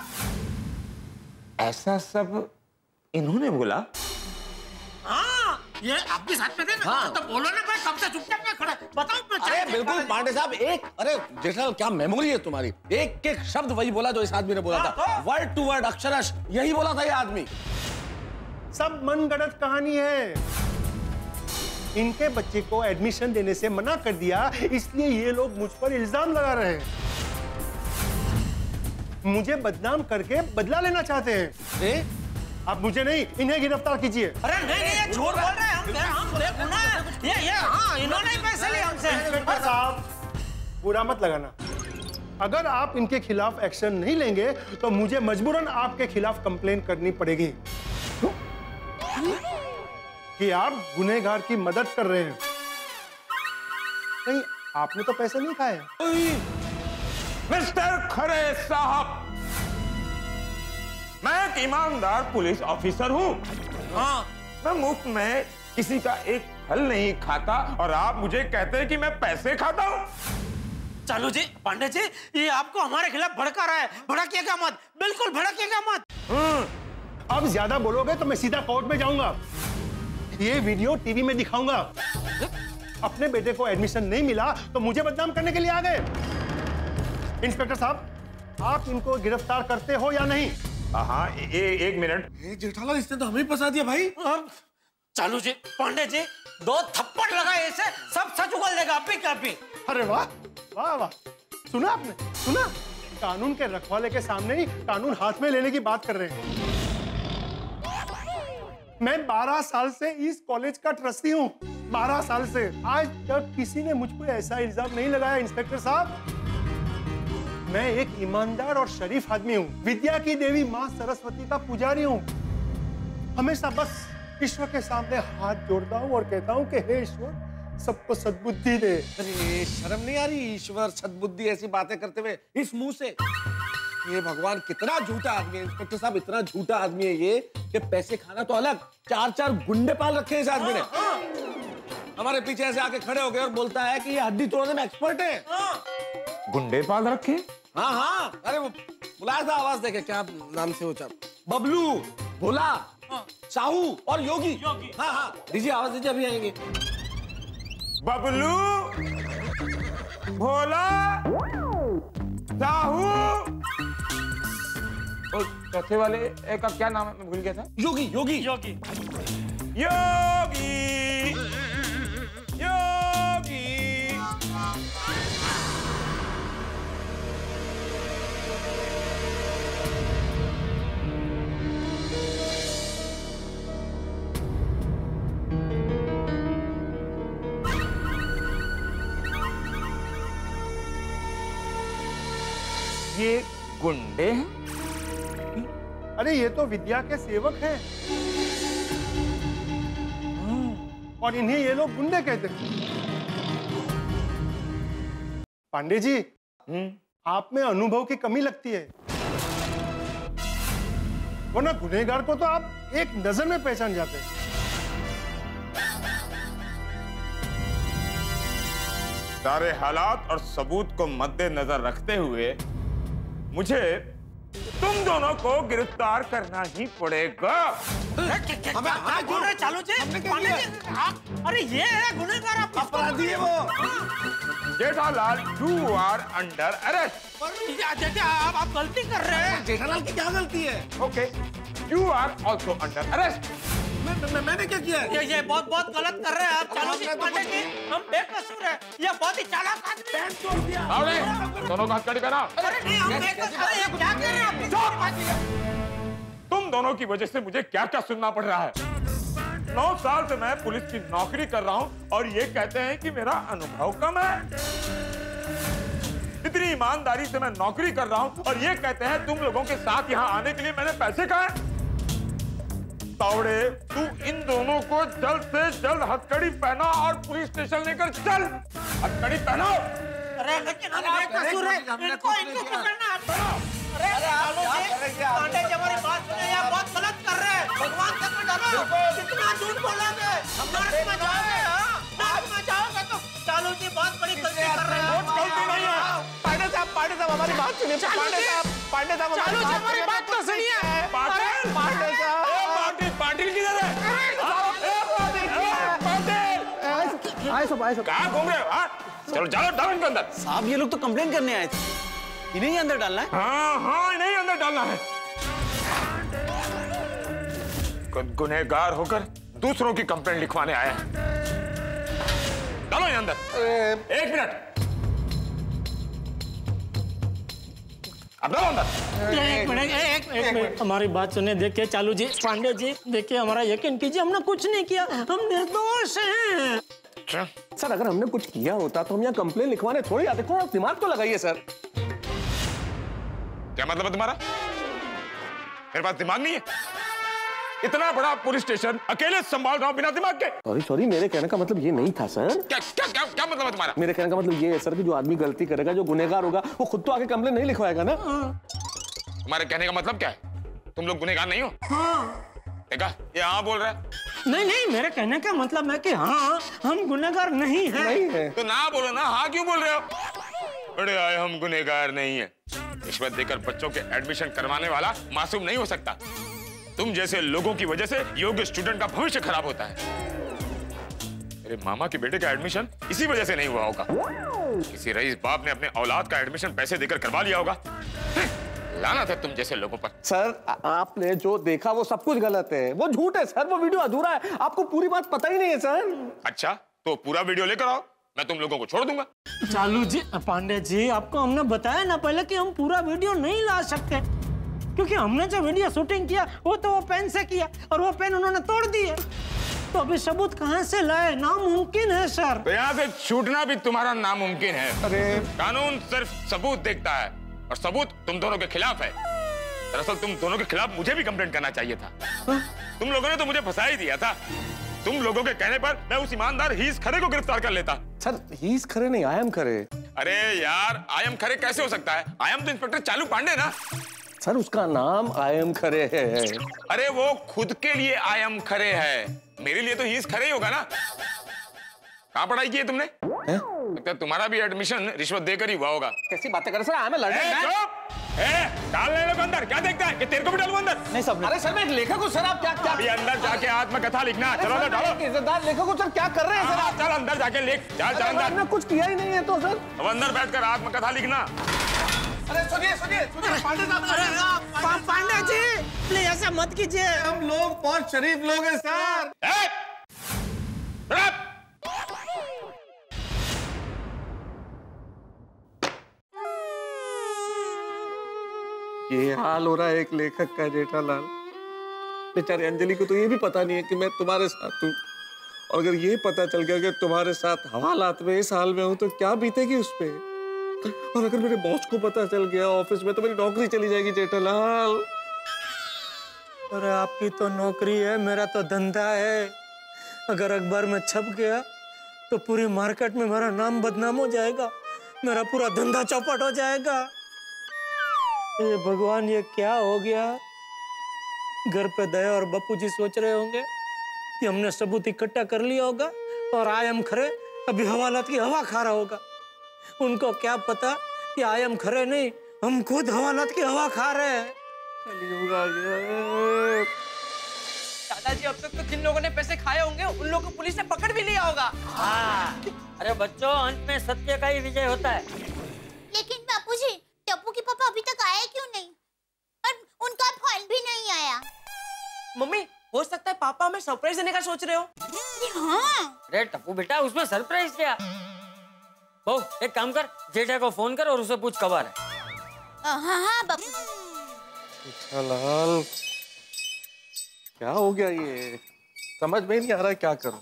Speaker 8: ऐसा सब इन्होंने बोला?
Speaker 4: हाँ, ये आप भी साथ में थे ना? तो बोलो ना भाई, कब से चुपचाप में खड़े, बताओ।
Speaker 1: अरे बिल्कुल पांडे साहब, अरे जेठालाल क्या मेमोरी है तुम्हारी, एक एक शब्द वही बोला जो इस आदमी ने बोला था, वर्ड टू वर्ड अक्षरश यही बोला था ये आदमी।
Speaker 3: सब मनगढ़ंत कहानी है। इनके बच्चे को एडमिशन देने से मना कर दिया, इसलिए ये लोग मुझ पर इल्जाम लगा रहे हैं। मुझे बदनाम करके बदला लेना चाहते हैं। आप मुझे नहीं, इन्हें गिरफ्तार कीजिए।
Speaker 4: अरे नहीं नहीं, ये झूठ बोल रहे हैं, हम बेगुनाह। ये हाँ, इन्होंने ही पैसे लिए हमसे।
Speaker 3: इंस्पेक्टर साहब, बुरा मत लगाना। अगर आप इनके खिलाफ एक्शन नहीं लेंगे तो मुझे मजबूरन आपके खिलाफ कंप्लेन करनी पड़ेगी कि आप गुनहगार की मदद कर रहे हैं। नहीं, आपने तो पैसे नहीं खाए।
Speaker 8: मिस्टर खरे साहब, मैं एक ईमानदार पुलिस ऑफिसर हूँ। हाँ, मैं मुफ्त में किसी का एक फल नहीं खाता और आप मुझे कहते हैं कि मैं पैसे खाता हूँ।
Speaker 4: चालू जी, पांडे जी, ये आपको हमारे खिलाफ भड़का रहा है। भड़किएगा मत, बिल्कुल भड़किएगा मत।
Speaker 3: अब ज्यादा बोलोगे तो मैं सीधा कोर्ट में जाऊंगा, ये वीडियो टीवी में दिखाऊंगा। अपने बेटे को एडमिशन नहीं मिला तो मुझे बदनाम करने के लिए आ गए। इंस्पेक्टर साहब, आप इनको गिरफ्तार करते हो या नहीं?
Speaker 8: हाँ, एक मिनट।
Speaker 1: जेठालाल, इसने तो हमें फंसा दिया भाई।
Speaker 4: चालू जी, पांडे जी, 2 थप्पड़ लगाए इसे, सब सच उगल देगा आप भी।
Speaker 3: अरे वाह वाह वाह, सुना आपने, सुना? कानून के रखवाले के सामने ही कानून हाथ में लेने की बात कर रहे हैं। मैं 12 साल से इस कॉलेज का ट्रस्टी हूँ, 12 साल से। आज तक किसी ने मुझ पर ऐसा इल्जाम नहीं लगाया। इंस्पेक्टर साहब, मैं एक ईमानदार और शरीफ आदमी हूँ, विद्या की देवी माँ सरस्वती का पुजारी हूँ। हमेशा बस ईश्वर के सामने हाथ जोड़ता हूँ और कहता हूँ कि हे ईश्वर, सबको सद्बुद्धि दे।
Speaker 1: अरे शर्म नहीं आ रही? ईश्वर सद्बुद्धि ऐसी बातें करते हुए इस मुंह से? ये भगवान, कितना झूठा आदमी है इंस्पेक्टर साहब, इतना झूठा आदमी है ये कि पैसे खाना तो अलग, 4 गुंडे पाल रखे हैं इस आदमी ने। हमारे पीछे ऐसे आके खड़े हो गए और बोलता है कि ये हड्डी तोड़ने में एक्सपर्ट है।
Speaker 8: गुंडे पाल रखे?
Speaker 1: हाँ हाँ, अरे वो बुलाया था, आवाज देखे, क्या नाम से वो चाप, बबलू, भोला, साहू और योगी। हाँ हाँ, दीजिए आवाज दीजिए, अभी आएंगे।
Speaker 8: बबलू, भोला, साहू और चौथे वाले का क्या नाम है, मैं भूल गया था।
Speaker 1: योगी योगी
Speaker 4: योगी
Speaker 8: योगी योगी। ये गुंडे हैं?
Speaker 3: अरे ये तो विद्या के सेवक हैं और इन्हें ये लोग गुंडे कहते हैं। पांडे जी, आप में अनुभव की कमी लगती है, वरना गुनहगार को तो आप एक नजर में पहचान जाते हैं।
Speaker 8: सारे हालात और सबूत को मद्देनजर रखते हुए मुझे तुम दोनों को गिरफ्तार करना ही पड़ेगा।
Speaker 4: हमें बोल रहे चालू जी, पांडे जी, आप, अरे ये है गुनहगार, आप
Speaker 1: अपराधी है वो।
Speaker 8: Jethalal, you are under arrest.
Speaker 4: आप गलती कर रहे हैं।
Speaker 1: जेठालाल की क्या गलती है?
Speaker 8: Okay, you are also under arrest.
Speaker 1: मैंने क्या किया?
Speaker 4: ये बहुत गलत कर रहे हैं आप चालू जी, पांडे जी, हम बेकसूर हैं, ये बहुत ही चालाक आदमी है।
Speaker 1: तोड़ दिया।
Speaker 8: दोनों का हथकड़ी पहना।
Speaker 4: अरे नहीं, हम बेकसूर हैं, ये क्या कर रहे हैं आप?
Speaker 8: तुम दोनों की वजह से मुझे क्या क्या सुनना पड़ रहा है। 9 साल से मैं पुलिस की नौकरी कर रहा हूं और ये कहते हैं कि मेरा अनुभव कम है। इतनी ईमानदारी से मैं नौकरी कर रहा हूं और ये कहते हैं तुम लोगों के साथ यहां आने के लिए मैंने पैसे खाए। तावड़े, तू इन दोनों को जल्द से जल्द हथकड़ी पहना और पुलिस स्टेशन लेकर चल। हथकड़ी पहनो।
Speaker 4: अरे लेकिन हमारा कसूर है, इनको पकड़ना है। अरे पांडे जी हमारी बात सुने, आप बहुत गलत कर रहे हैं। भगवान से तो डरो, कितना झूठ बोलोगे, नर्क में जाओगे, नर्क में जाओगे तो चालू जी बहुत बड़ी गलती कर रहे हैं।
Speaker 1: गलती नहीं है। पांडे साहब हमारी बात सुनिए। पांडे साहब
Speaker 4: चालू जी हमारी बात तो सुनिए।
Speaker 1: पांडे साहब,
Speaker 8: पाटिल किधर है?
Speaker 7: आए सब
Speaker 8: कहाँ घूम रहे हो? हाँ? चलो जाओ, डालो इनके अंदर।
Speaker 7: साहब ये लोग तो कंप्लेन करने आए थे, इन्हें ही अंदर डालना है।
Speaker 8: हाँ, इन्हें ही अंदर डालना है। गुनहगार होकर दूसरों की कंप्लेंट लिखवाने आया है। डालो ये अंदर। 1 मिनट, अब डालो अंदर।
Speaker 4: एक मिनट हमारी बात सुने। देखिए चालू जी, पांडे जी, देखिए हमारा यकीन कीजिए, हमने कुछ नहीं किया, हम निर्दोष हैं।
Speaker 1: सर अगर हमने कुछ किया होता तो हम यहाँ कंप्लेन लिखवाने थोड़ी आते। थोड़ा दिमाग तो लगाइए सर।
Speaker 8: क्या मतलब है तुम्हारा? मेरे पास दिमाग नहीं है? इतना बड़ा पुलिस स्टेशन अकेले संभाल रहा हूं बिना दिमाग के।
Speaker 1: सॉरी, मेरे कहने का मतलब ये नहीं था सर।
Speaker 8: क्या मतलब है तुम्हारा?
Speaker 1: मेरे कहने का मतलब ये है सर कि जो आदमी गलती करेगा, जो गुनहगार होगा, वो खुद तो आके कंप्लेन नहीं लिखवाएगा ना।
Speaker 8: तुम्हारे कहने का मतलब क्या है? तुम लोग गुनहगार नहीं हो? देखा, ये हाँ बोल रहा है।
Speaker 4: नहीं, मेरे कहने का मतलब है कि हाँ, हम गुनहगार नहीं हैं।
Speaker 8: तो ना बोलो ना, हाँ क्यों बोल रहे हो? बड़े आए, हम गुनहगार नहीं है। रिश्वत देकर बच्चों के एडमिशन करवाने वाला मासूम नहीं हो सकता। तुम जैसे लोगों की वजह से योग्य स्टूडेंट का भविष्य खराब होता है। मेरे मामा के बेटे का एडमिशन इसी वजह से नहीं हुआ होगा। किसी रईस बाप ने अपने औलाद का एडमिशन पैसे देकर करवा लिया होगा। लानत है तुम जैसे लोगों पर।
Speaker 1: सर आपने जो देखा वो सब कुछ गलत है, वो झूठ है सर, वो वीडियो अधूरा है। आपको पूरी बात पता ही नहीं है सर।
Speaker 8: अच्छा, तो पूरा वीडियो लेकर आओ, मैं तुम लोगों को छोड़ दूंगा।
Speaker 4: चालू जी, पांडे जी, आपको हमने बताया ना पहले कि हम पूरा वीडियो नहीं ला सकते, क्योंकि हमने जो वीडियो शूटिंग किया वो तो वो पेन से किया और वो पेन उन्होंने तोड़ दिए। तो अभी सबूत कहाँ से लाए? नामुमकिन है सर।
Speaker 8: तो यहाँ से छूटना भी तुम्हारा नामुमकिन है।
Speaker 1: अरे
Speaker 8: कानून सिर्फ सबूत देखता है और सबूत तुम दोनों के खिलाफ है। दरअसल तुम दोनों के खिलाफ मुझे भी कंप्लेंट करना चाहिए था। तुम लोगों ने तो मुझे फंसा ही दिया था। तुम लोगों के कहने पर मैं उस ईमानदार हीस खरे को गिरफ्तार कर लेता।
Speaker 1: सर हीस खरे नहीं, आई एम खरे।
Speaker 8: अरे यार, आई एम खरे कैसे हो सकता है? आई एम तो इंस्पेक्टर चालू पांडे ना।
Speaker 1: सर उसका नाम आई एम खरे है।
Speaker 8: अरे वो खुद के लिए आई एम खरे है, मेरे लिए तो हीस खरे ही होगा ना। कहाँ पढ़ाई की है तुमने? तो तुम्हारा भी एडमिशन रिश्वत देकर ही हुआ होगा।
Speaker 1: कैसी बातें कर रहे सर? आई एम
Speaker 8: डालने लोग अंदर। क्या देखता है कि तेरे को भी डालूं अंदर?
Speaker 1: नहीं सब। अरे सर मैं एक लेखक हूँ सर, आप क्या
Speaker 8: अभी अंदर जाके आत्मकथा लिखना। चलो अंदर डालो।
Speaker 1: इज्जतदार लेखक हूँ सर, क्या कर रहे हैं सर आप?
Speaker 8: चल अंदर जाके लिख। चल अंदर।
Speaker 1: मैंने कुछ किया ही नहीं है तो सर।
Speaker 8: अब अंदर बैठकर आत्मकथा लिखना।
Speaker 1: अरे सुनिए पांडे साहब।
Speaker 4: पांडे जी प्लीज ऐसा मत कीजिए,
Speaker 1: हम लोग बहुत शरीफ लोग हैं सर। ये हाल हो रहा है एक लेखक का, जेठालाल। बेचारे अंजलि को तो ये भी पता नहीं है कि मैं तुम्हारे साथ हूँ, और अगर ये पता चल गया कि तुम्हारे साथ हवालात में इस हाल में हूँ तो क्या बीतेगी उस पे। और अगर मेरे बॉस को पता चल गया ऑफिस में तो मेरी नौकरी चली जाएगी जेठालाल।
Speaker 4: अरे आपकी तो नौकरी है, मेरा तो धंधा है। अगर अखबार में छप गया तो पूरी मार्केट में मेरा नाम बदनाम हो जाएगा, मेरा पूरा धंधा चौपट हो जाएगा। ये भगवान, ये क्या हो गया? घर पे दया और बापू जी सोच रहे होंगे कि हमने सबूत इकट्ठा कर लिया होगा और आई एम खरे अभी हवालात की हवा खा रहा होगा। उनको क्या पता कि आई एम खरे नहीं, हम खुद हवालात की हवा खा रहे हैं।
Speaker 5: दादाजी, अब तक तो जिन लोगों ने पैसे खाए होंगे उन लोगों को पुलिस ने पकड़ भी लिया होगा।
Speaker 2: हाँ। अरे बच्चों, अंत में सत्य का ही विजय होता है।
Speaker 6: लेकिन बापूजी, टप्पू के पापा अभी तक आए क्यों नहीं? और उनका फोन भी नहीं आया।
Speaker 5: मम्मी, हो सकता है पापा हमें सरप्राइज देने का सोच रहे हो।
Speaker 6: हाँ।
Speaker 2: अरे टप्पू बेटा, उसमें सरप्राइज क्या? बहू एक काम कर, जेठा को फोन कर और उसे पूछ कब आ रहा है।
Speaker 6: हाँ बापू।
Speaker 1: जेठालाल क्या हो गया? ये समझ में नहीं आ रहा क्या करूं।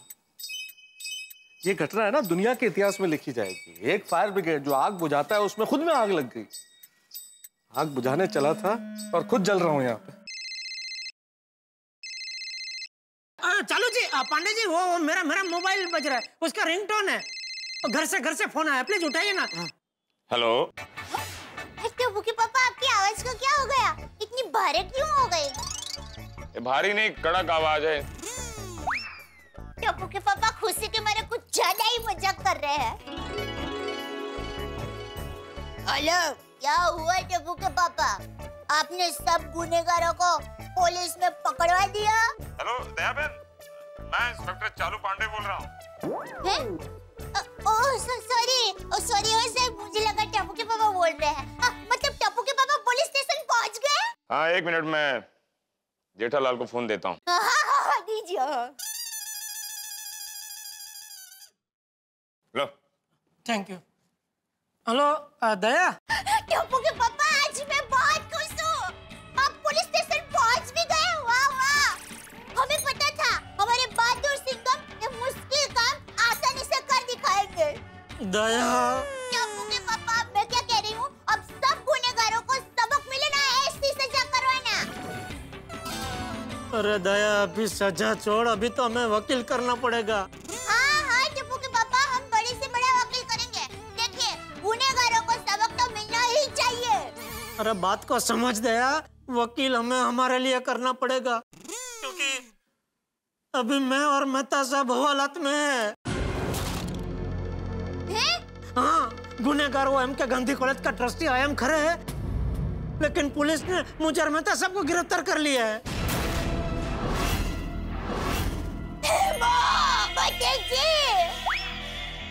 Speaker 1: ये घटना है ना दुनिया के इतिहास में लिखी जाएगी। एक फायर ब्रिगेड जो आग बुझाता है उसमें खुद में आग लग गई। आग बुझाने चला था और खुद जल रहा हूं यहाँ पे।
Speaker 4: पांडे जी वो मेरा मोबाइल बज रहा है, उसका रिंगटोन है, घर से फोन आया, प्लीज उठाइए ना।
Speaker 8: हेलो
Speaker 6: टप्पू के पापा, आपकी आवाज को क्या हो गया? इतनी भारी क्यों हो गई?
Speaker 8: ये भारी नहीं, कड़क आवाज है।
Speaker 6: टप्पू के पापा खुशी के मारे कुछ ज्यादा ही मजाक कर रहे हैं। हेलो, क्या हुआ टप्पू के पापा? आपने सब गुनहगारों को पुलिस में पकड़वा दिया?
Speaker 8: हेलो दया बहन, मैं इंस्पेक्टर चालू पांडे बोल रहा हूँ। सॉरी सर, मुझे लगा टप्पू के पापा बोल रहे हैं। मतलब टप्पू के पापा पुलिस स्टेशन पहुंच गए? हाँ, 1 मिनट में जेठालाल को फोन देता हूँ।
Speaker 6: हाँ, दीजिए।
Speaker 8: लो।
Speaker 4: Thank you. Hello Daya.
Speaker 6: Tappu के पापा, आज मैं बहुत खुश हूँ। आप पुलिस स्टेशन पहुंच भी गए। वाह वाह, हमें पता था हमारे बहादुर सिंघम ये मुश्किल काम आसानी से कर दिखाएंगे।
Speaker 4: दया।
Speaker 6: टप्पू के पापा, मैं क्या कह रही हूँ, अब सब गुनहगारों को सबक मिले ना, ऐसी सजा करवाना।
Speaker 4: अरे दया, अभी सजा छोड़, अभी तो हमें वकील करना पड़ेगा।
Speaker 6: हाँ, टप्पू के पापा, हम बड़े से बड़ा वकील करेंगे। देखिए, गुनहगारों को सबक तो मिलना ही चाहिए।
Speaker 4: अरे बात को समझ दया, वकील हमें हमारे लिए करना पड़ेगा, क्योंकि अभी मैं और मेहता साहब हवालात में है। हाँ, गुनहगार वो एम के गांधी कॉलेज का ट्रस्टी आयम खरे है, लेकिन पुलिस ने मुझे और मेहता साहब को गिरफ्तार कर लिया है।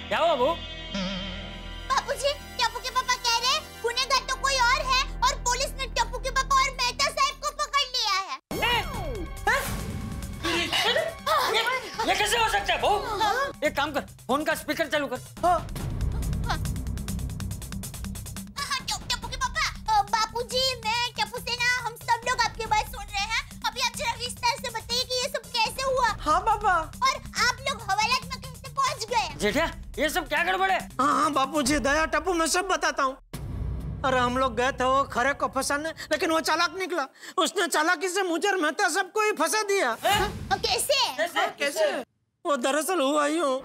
Speaker 2: क्या हुआ वो?
Speaker 6: बापूजी, टप्पू के पापा कह रहे हैं गुनहगार तो कोई और है और पुलिस ने टप्पू के पापा और मेहता साहब को पकड़ लिया है।
Speaker 2: ये कैसे हो सकता है बहू? एक काम कर, फोन का स्पीकर चालू कर।
Speaker 6: टप्पू के पापा, बापूजी, मैं टप्पू सेना, हम सब लोग आपकी बात सुन रहे हैं। अभी आप जरा विस्तार से बताइए कि ये सब कैसे हुआ।
Speaker 4: हाँ पापा।
Speaker 6: और आप लोग हवालात में कैसे पहुंच गए?
Speaker 2: जेठा, ये सब क्या गड़बड़ है?
Speaker 4: हाँ बापूजी, दया, टप्पू, मैं सब बताता हूँ। अरे हम लोग गए थे वो खरे को फंसाने, लेकिन वो चालाक निकला। उसने चालाकी से मुझे और मेहता सबको ही फंसा दिया।
Speaker 6: कैसे?
Speaker 4: वो दरअसल हुआ यूं।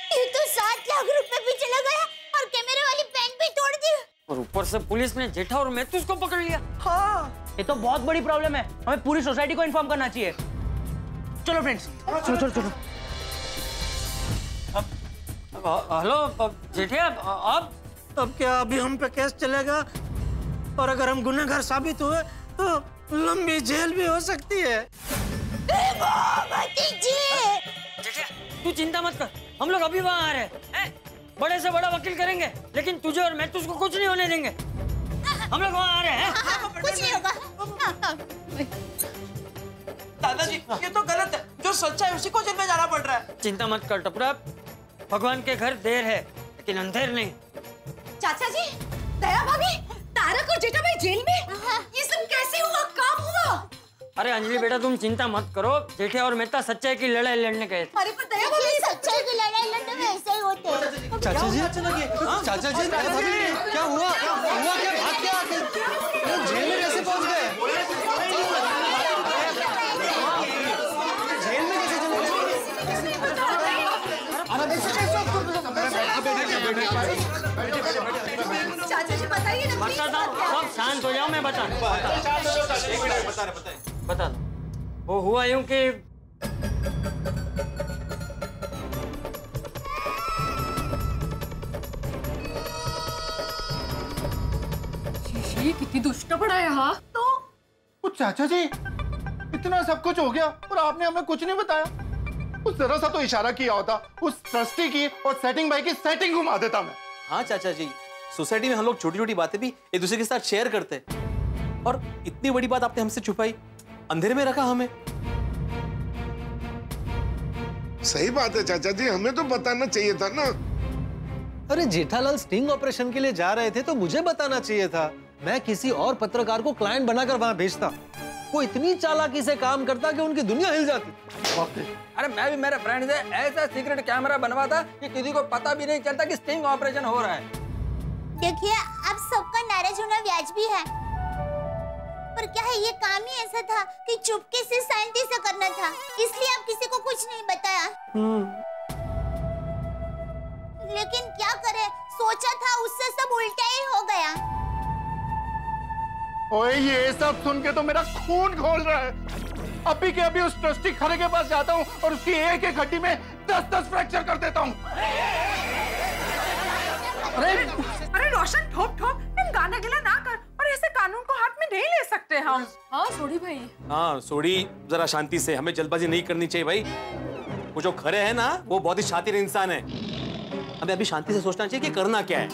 Speaker 6: ये तो 7 लाख रुपए भी चला गया और कैमरे वाली पेन भी तोड़ दी।
Speaker 2: और ऊपर से पुलिस ने जेठा और मेहतूस को पकड़ लिया।
Speaker 10: हाँ, ये तो बहुत बड़ी प्रॉब्लम है, हमें पूरी सोसाइटी को इन्फॉर्म करना चाहिए। चलो फ्रेंड्स, चलो।
Speaker 2: हेलो जेठिया,
Speaker 4: अब क्या अभी हम पे केस चलेगा, और अगर हम गुनहगार साबित हुए तो लंबी जेल भी हो सकती है।
Speaker 2: जेठिया, तू चिंता मत कर, हम लोग अभी वहाँ आ रहे हैं। बड़े से बड़ा वकील करेंगे, लेकिन तुझे और मैं तुझको कुछ नहीं होने देंगे। हम लोग वहाँ आ रहे हैं।
Speaker 6: कुछ नहीं होगा।
Speaker 10: दादाजी, ये तो गलत है, जो सच्चा है उसी को जेल में जाना पड़ रहा है।
Speaker 2: चिंता मत कर टपरा, भगवान के घर देर है लेकिन अंधेर नहीं।
Speaker 11: चाचा जी, दया भाभी, तारक और जेठा भाई जेल में? ये सब कैसे हुआ? काम हुआ?
Speaker 2: अरे अंजलि बेटा, तुम चिंता मत करो, जेठे और मेहता सच्चाई की लड़ाई लड़ने गए थे।
Speaker 11: अरे पर दया भाभी,
Speaker 6: सच्चाई की लड़ाई लड़ने में ऐसे ही होते हैं।
Speaker 7: चाचा जी, चाचा जी, दया भाभी, क्या हुआ? क्या भाग क्या आते? जेल में कैसे पहुंच गए? जेल में कैसे चले गए?
Speaker 11: चाचा जी बताइए ना।
Speaker 2: बताता हूँ, सब शांत हो जाओ, मैं बता दो। वो हुआ यूं कि
Speaker 11: ये कितनी दुष्ट पड़ा है। हाँ तो
Speaker 9: चाचा जी, इतना सब कुछ हो गया और आपने हमें कुछ नहीं बताया। उस जरा सा तो इशारा किया होता, उस ट्रस्टी की और सेटिंग भाई की सेटिंग घुमा देता मैं।
Speaker 7: हाँ चाचा जी,
Speaker 12: सोसाइटी में हम लोग छोटी छोटी बातें भी एक दूसरे के साथ शेयर करते हैं, और इतनी बड़ी बात आपने हमसे छुपाई, अंधेरे में रखा हमें।
Speaker 13: सही बात है चाचा जी, हमें तो बताना चाहिए था ना।
Speaker 7: अरे जेठालाल स्टिंग ऑपरेशन के लिए जा रहे थे तो मुझे बताना चाहिए था। मैं किसी और पत्रकार को क्लाइंट बनाकर वहां भेजता। वो इतनी चालाकी से काम करता कि उनकी दुनिया हिल जाती।
Speaker 5: अरे मैं भी मेरे फ्रेंड से ऐसा सीक्रेट कैमरा बनवाता कि किसी को पता भी नहीं चलता कि स्टिंग ऑपरेशन हो रहा है।
Speaker 6: देखिए, आप सबका नाराज होना वाजिबी है, पर क्या है, ये काम ही ऐसा था कि चुपके से शांति से करना था, इसलिए आप किसी को कुछ नहीं बताया। लेकिन क्या करे, सोचा था उससे सब उल्टा ही हो गया।
Speaker 9: ओए, ये सब सुन के तो मेरा खून खौल रहा है। अभी के अभी उस ट्रस्टी खरे के पास जाता हूँ और उसकी एक एक हड्डी में 10-10 फ्रैक्चर कर देता हूँ।
Speaker 11: अरे रोशन, ठोक ठोक, तुम गाना गिला ना कर, और ऐसे कानून को हाथ में नहीं ले सकते हम। हाँ सोडी भाई।
Speaker 12: हाँ सोडी, जरा शांति से, हमें जल्दबाजी नहीं करनी चाहिए भाई। वो जो खरे है ना, वो बहुत ही शातिर इंसान है। हमें अभी शांति से सोचना चाहिए कि करना क्या है।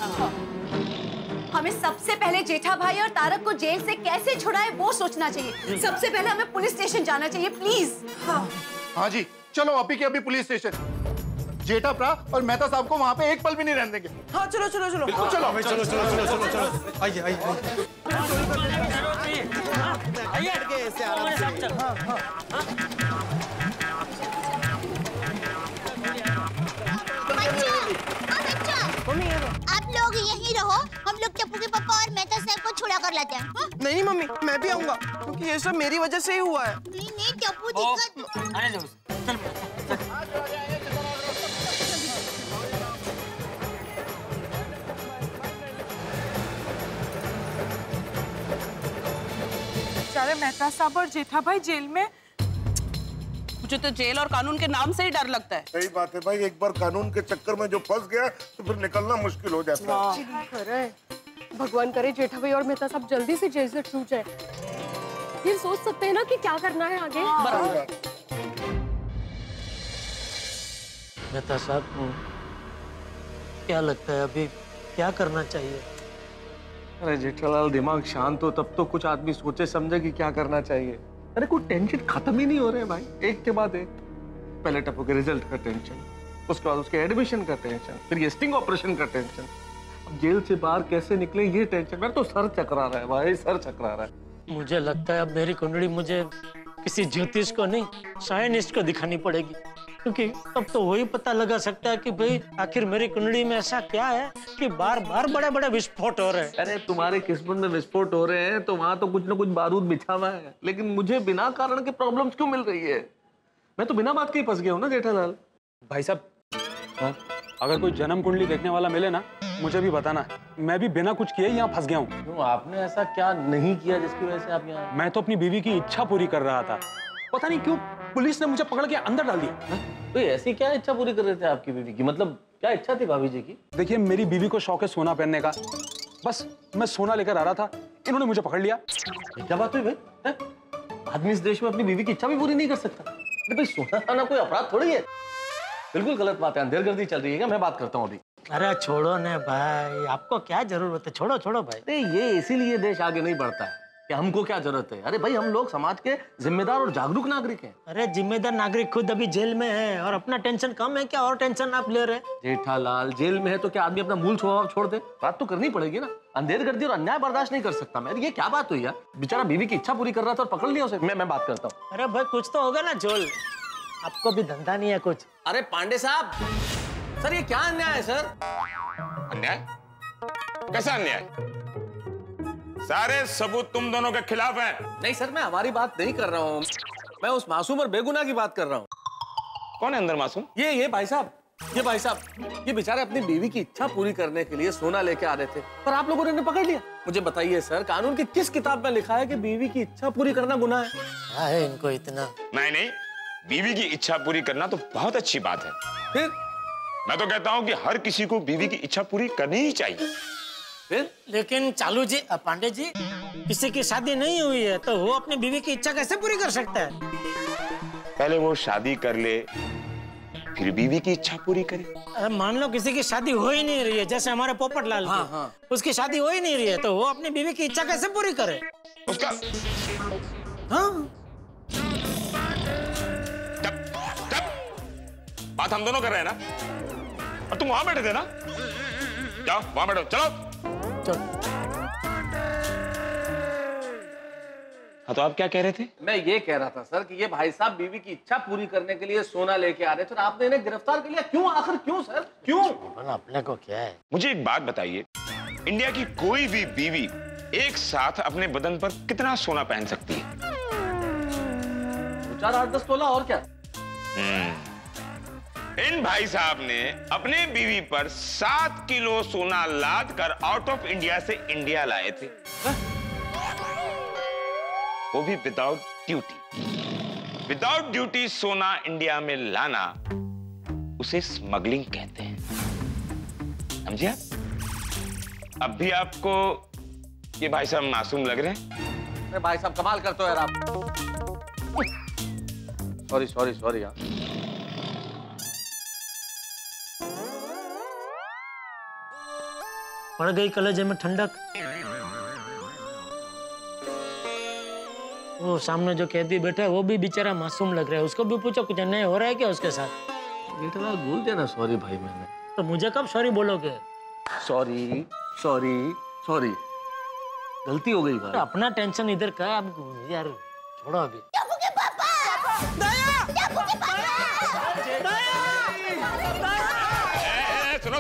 Speaker 11: हमें सबसे पहले जेठा भाई और तारक को जेल से कैसे छुड़ाए वो सोचना चाहिए। सबसे पहले हमें पुलिस स्टेशन जाना चाहिए, प्लीज।
Speaker 9: हाँ जी, चलो अभी के अभी पुलिस स्टेशन। जेठा प्रा और मेहता साहब को वहाँ पे एक पल भी नहीं रहने देंगे।
Speaker 11: हाँ चलो चलो चलो।
Speaker 9: बिल्कुल चलो।
Speaker 7: चलो चलो चलो चलो चलो। आइए आइए ऐसे आराम से।
Speaker 6: आप लोग यहीं रहो, हम लोग टप्पू के पापा और मेहता साहब को छुड़ा कर लाते हैं।
Speaker 14: नहीं मम्मी, मैं भी आऊंगा, क्योंकि ये सब मेरी वजह से ही हुआ है।
Speaker 6: नहीं टप्पू दिक्कत।
Speaker 2: अरे दोस्त, चल
Speaker 11: बेचारे मेहता साहब और जेठा भाई जेल में।
Speaker 14: मुझे तो जेल और कानून के नाम से ही डर लगता है।
Speaker 13: सही बात है भाई, एक बार कानून के चक्कर में जो फंस गया तो फिर निकलना मुश्किल हो जाता है।
Speaker 15: भगवान करे जेठा भाई और मेहता साहब जल्दी से जेल से छूट जाए। फिर सोच सकते हैं ना कि क्या करना है आगे।
Speaker 4: मेहता साहब, क्या लगता है अभी क्या करना चाहिए?
Speaker 1: अरे जेठालाल, दिमाग शांत हो तब तो कुछ आदमी सोचे समझे कि क्या करना चाहिए। अरे कोई टेंशन खत्म ही नहीं हो रहे भाई, एक के बाद एक। पहले टप्पू के रिजल्ट का टेंशन, उसके बाद उसके एडमिशन का टेंशन, फिर ये स्टिंग ऑपरेशन का टेंशन, अब जेल से बाहर कैसे निकले ये टेंशन। मेरा तो सर चकरा रहा है भाई, सर चकरा रहा है।
Speaker 4: मुझे लगता है अब मेरी कुंडली मुझे किसी ज्योतिष को नहीं, साइंटिस्ट को दिखानी पड़ेगी, क्योंकि तब तो वही पता लगा सकता है कि भाई आखिर मेरी कुंडली में ऐसा क्या है कि बार बार बड़े बड़े विस्फोट हो रहे हैं।
Speaker 1: अरे तुम्हारे किस्मत में विस्फोट हो रहे हैं तो वहां तो कुछ ना कुछ बारूद बिछा हुआ है, लेकिन मुझे बिना कारण के प्रॉब्लम्स क्यों मिल रही है? मैं तो बिना बात के ही फंस गया हूँ ना जेठालाल।
Speaker 16: भाई साहब, अगर कोई जन्म कुंडली देखने वाला मिले ना, मुझे भी बताना। मैं भी बिना कुछ किए यहाँ फंस गया हूँ।
Speaker 1: आपने ऐसा क्या नहीं किया जिसकी वजह से आप यहाँ?
Speaker 16: मैं तो अपनी बीवी की इच्छा पूरी कर रहा था, पता नहीं क्यों पुलिस ने मुझे पकड़ के अंदर डाल दिया।
Speaker 1: तो ऐसी क्या इच्छा पूरी कर रहे थे आपकी बीवी की? मतलब क्या इच्छा थी भाभी जी की?
Speaker 16: देखिए, मेरी बीवी को शौक है सोना पहनने का, बस मैं सोना लेकर आ रहा था, इन्होंने मुझे पकड़ लिया।
Speaker 1: क्या बात हुई भाई? आदमी इस देश में अपनी बीवी की इच्छा भी पूरी नहीं कर सकता? अरे भाई, सोना खाना कोई अपराध थोड़ी है। बिल्कुल गलत बात है, अंधेरगर्दी चल रही है। मैं बात करता हूँ अभी।
Speaker 4: अरे छोड़ो ना भाई, आपको क्या जरूरत है? छोड़ो छोड़ो भाई।
Speaker 1: अरे ये इसीलिए देश आगे नहीं बढ़ता है कि हमको क्या जरूरत है। अरे भाई, हम लोग समाज के जिम्मेदार और जागरूक नागरिक हैं।
Speaker 4: अरे जिम्मेदार नागरिक खुद अभी जेल में है और अपना टेंशन कम है क्या? और टेंशन आप ले रहे हैं?
Speaker 1: जेठालाल, जेल में है तो क्या आदमी अपना मूल स्वभाव छोड़ दे? बात तो करनी पड़ेगी ना। अंधेरगर्दी और अन्याय बर्दाश्त नहीं कर सकता मैं। ये क्या बात हुई यार? बेचारा बीवी की इच्छा पूरी कर रहा था और पकड़ लिया उसे। मैं बात करता हूँ।
Speaker 4: अरे भाई, कुछ तो होगा ना झोल, आपको भी धंधा नहीं है कुछ?
Speaker 1: अरे पांडे साहब, सर ये क्या अन्याय है सर?
Speaker 8: अन्याय? कैसा अन्याय? सारे सबूत तुम दोनों के खिलाफ हैं।
Speaker 1: नहीं सर, मैं हमारी बात नहीं कर रहा हूँ, मैं उस मासूम और बेगुनाह की बात कर रहा हूँ।
Speaker 8: कौन है अंदर मासूम?
Speaker 1: ये भाई साहब, ये भाई साहब, ये बेचारे अपनी बीवी की इच्छा पूरी करने के लिए सोना लेके आ रहे थे, पर आप लोगों ने इन्हें पकड़ लिया। मुझे बताइए सर, कानून की किस किताब में लिखा है कि बीवी की इच्छा पूरी करना गुनाह है?
Speaker 4: है इनको इतना?
Speaker 8: नहीं, बीवी की इच्छा पूरी करना तो बहुत अच्छी बात है।
Speaker 1: फिर
Speaker 8: मैं तो कहता हूँ कि हर किसी को बीवी की इच्छा पूरी करनी ही चाहिए।
Speaker 1: फिर
Speaker 4: लेकिन चालू जी, पांडे जी, किसी की शादी नहीं हुई है तो वो अपनी बीवी की इच्छा कैसे पूरी कर सकता है?
Speaker 8: पहले वो शादी कर ले, फिर बीवी की इच्छा पूरी करे।
Speaker 4: मान लो किसी की शादी हो ही नहीं रही है, जैसे हमारे पोपटलाल की, उसकी शादी हो ही नहीं रही है, तो वो अपनी बीवी की इच्छा कैसे पूरी करे?
Speaker 8: उसका बात हम दोनों कर रहे हैं ना, और तुम वहां बैठे थे ना, जाओ वहां बैठो, चलो। हाँ, तो आप क्या कह रहे थे?
Speaker 1: मैं ये कह रहा था सर कि ये भाई साहब बीवी की इच्छा पूरी करने के लिए सोना लेके आ रहे थे और आपने इन्हें गिरफ्तार कर लिया। क्यों? आखिर क्यों सर, क्यों?
Speaker 4: अपने को क्या है?
Speaker 8: मुझे एक बात बताइए, इंडिया की कोई भी बीवी एक साथ अपने बदन पर कितना सोना पहन सकती है?
Speaker 1: 4, 8, 10 तोला, और क्या?
Speaker 8: इन भाई साहब ने अपने बीवी पर 7 किलो सोना लाद कर आउट ऑफ इंडिया से इंडिया लाए थे, वो भी विदाउट ड्यूटी। विदाउट ड्यूटी सोना इंडिया में लाना उसे स्मगलिंग कहते हैं, समझे आप? अब भी आपको ये भाई साहब मासूम लग रहे हैं?
Speaker 1: अरे भाई साहब कमाल करते हो यार आप। सॉरी यार।
Speaker 4: पड़ गई कलेजे में ठंडक। वो सामने जो कैदी बैठा है वो भी बेचारा मासूम लग रहा है, उसको भी पूछो कुछ अन्याय हो रहा है क्या उसके साथ?
Speaker 1: जेठालाल बोल देना सॉरी भाई मैंने।
Speaker 4: तो मुझे कब सॉरी बोलोगे?
Speaker 1: सॉरी, गलती हो गई भाई।
Speaker 4: अपना टेंशन इधर का, अब यार छोड़ो अभी।
Speaker 8: सुनो,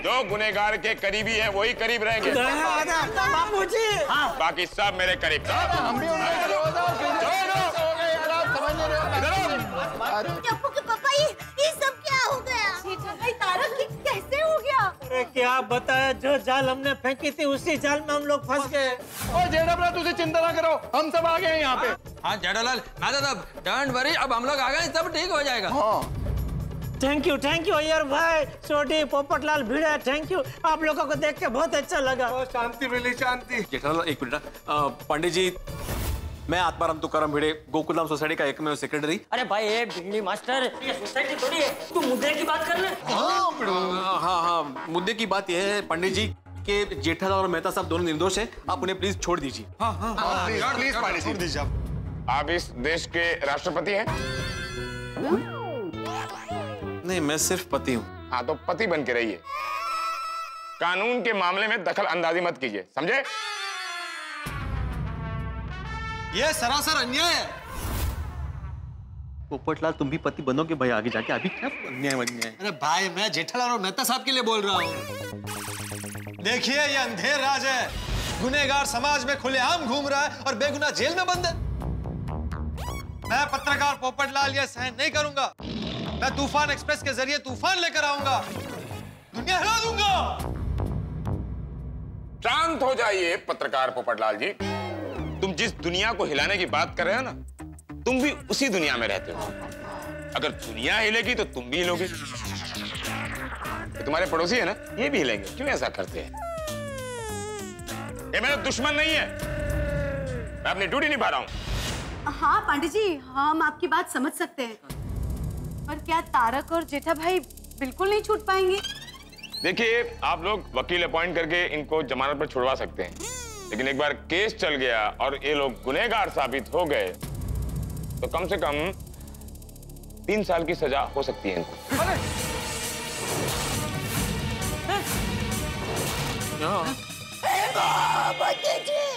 Speaker 8: जो गुनहगार के करीबी है वही करीब रहेंगे।
Speaker 4: बापूजी,
Speaker 8: बाकी सब मेरे करीब।
Speaker 6: पापा ये सब क्या हो गया? तारक कैसे हो गया?
Speaker 4: अरे क्या बताया, जो जाल हमने फेंकी थी उसी जाल में हम लोग फंस गए।
Speaker 9: और जेठालाल तुझे चिंता ना करो, हम सब आ गए हैं यहाँ पे।
Speaker 5: हाँ जेठालाल, डोंट वरी, अब हम लोग आ गए, सब ठीक हो जाएगा।
Speaker 4: थैंक यू अय्यर भाई, छोटी, पोपटलाल, भिड़े, थैंक यू। आप लोगों को देख के बहुत अच्छा लगा।
Speaker 9: शांति मिली, शांति।
Speaker 12: जेठालाल एक मिनट, पांडे जी, मैं आत्माराम तुकाराम भिड़े, गोकुलधाम सोसाइटी का एकमेव सेक्रेटरी।
Speaker 2: अरे भाई ये भिंडी मास्टर, ये सोसाइटी थोड़ी है, तू मुद्दे की बात कर ले।
Speaker 12: हाँ, मुद्दे की बात यह है पंडित जी कि जेठालाल और मेहता साहब दोनों निर्दोष हैं, आप उन्हें प्लीज छोड़ दीजिए।
Speaker 8: प्लीज पंडित जी, छोड़ दीजिए आप इस देश के राष्ट्रपति हैं?
Speaker 12: नहीं, मैं सिर्फ पति हूँ।
Speaker 8: हाँ, तो पति बन के रहिए, कानून के मामले में दखल अंदाजी मत कीजिए, समझे?
Speaker 7: ये सरासर अन्याय है।
Speaker 12: पोपटलाल, तुम भी पति बनोगे भाई आगे जाके, अभी क्या अन्याय?
Speaker 7: अरे भाई, मैं जेठालाल और मेहता साहब के लिए बोल रहा हूँ। देखिए, ये अंधेर राज है, गुनहगार समाज में खुलेआम घूम रहा है और बेगुनाह जेल में बंद है। मैं पत्रकार पोपटलाल ये सहन नहीं करूंगा। मैं तूफान एक्सप्रेस के जरिए तूफान लेकर आऊंगा, दुनिया हिला दूंगा।
Speaker 8: शांत हो जाइए पत्रकार पोपटलाल जी, तुम जिस दुनिया को हिलाने की बात कर रहे हो ना, तुम भी उसी दुनिया में रहते हो। अगर दुनिया हिलेगी तो तुम भी हिलोगे। तुम्हारे पड़ोसी है ना, ये भी हिलेंगे। क्यों ऐसा करते हैं? ये मेरा दुश्मन नहीं है, मैं अपनी ड्यूटी निभा रहा हूं।
Speaker 11: हाँ पांडे जी, हम आपकी बात समझ सकते हैं, पर क्या तारक और जेठा भाई बिल्कुल नहीं छूट पाएंगे?
Speaker 8: देखिए, आप लोग वकील अपॉइंट करके इनको जमानत पर छुड़वा सकते हैं, लेकिन एक बार केस चल गया और ये लोग गुनहगार साबित हो गए तो कम से कम 3 साल की सजा हो सकती है इनको।
Speaker 6: जी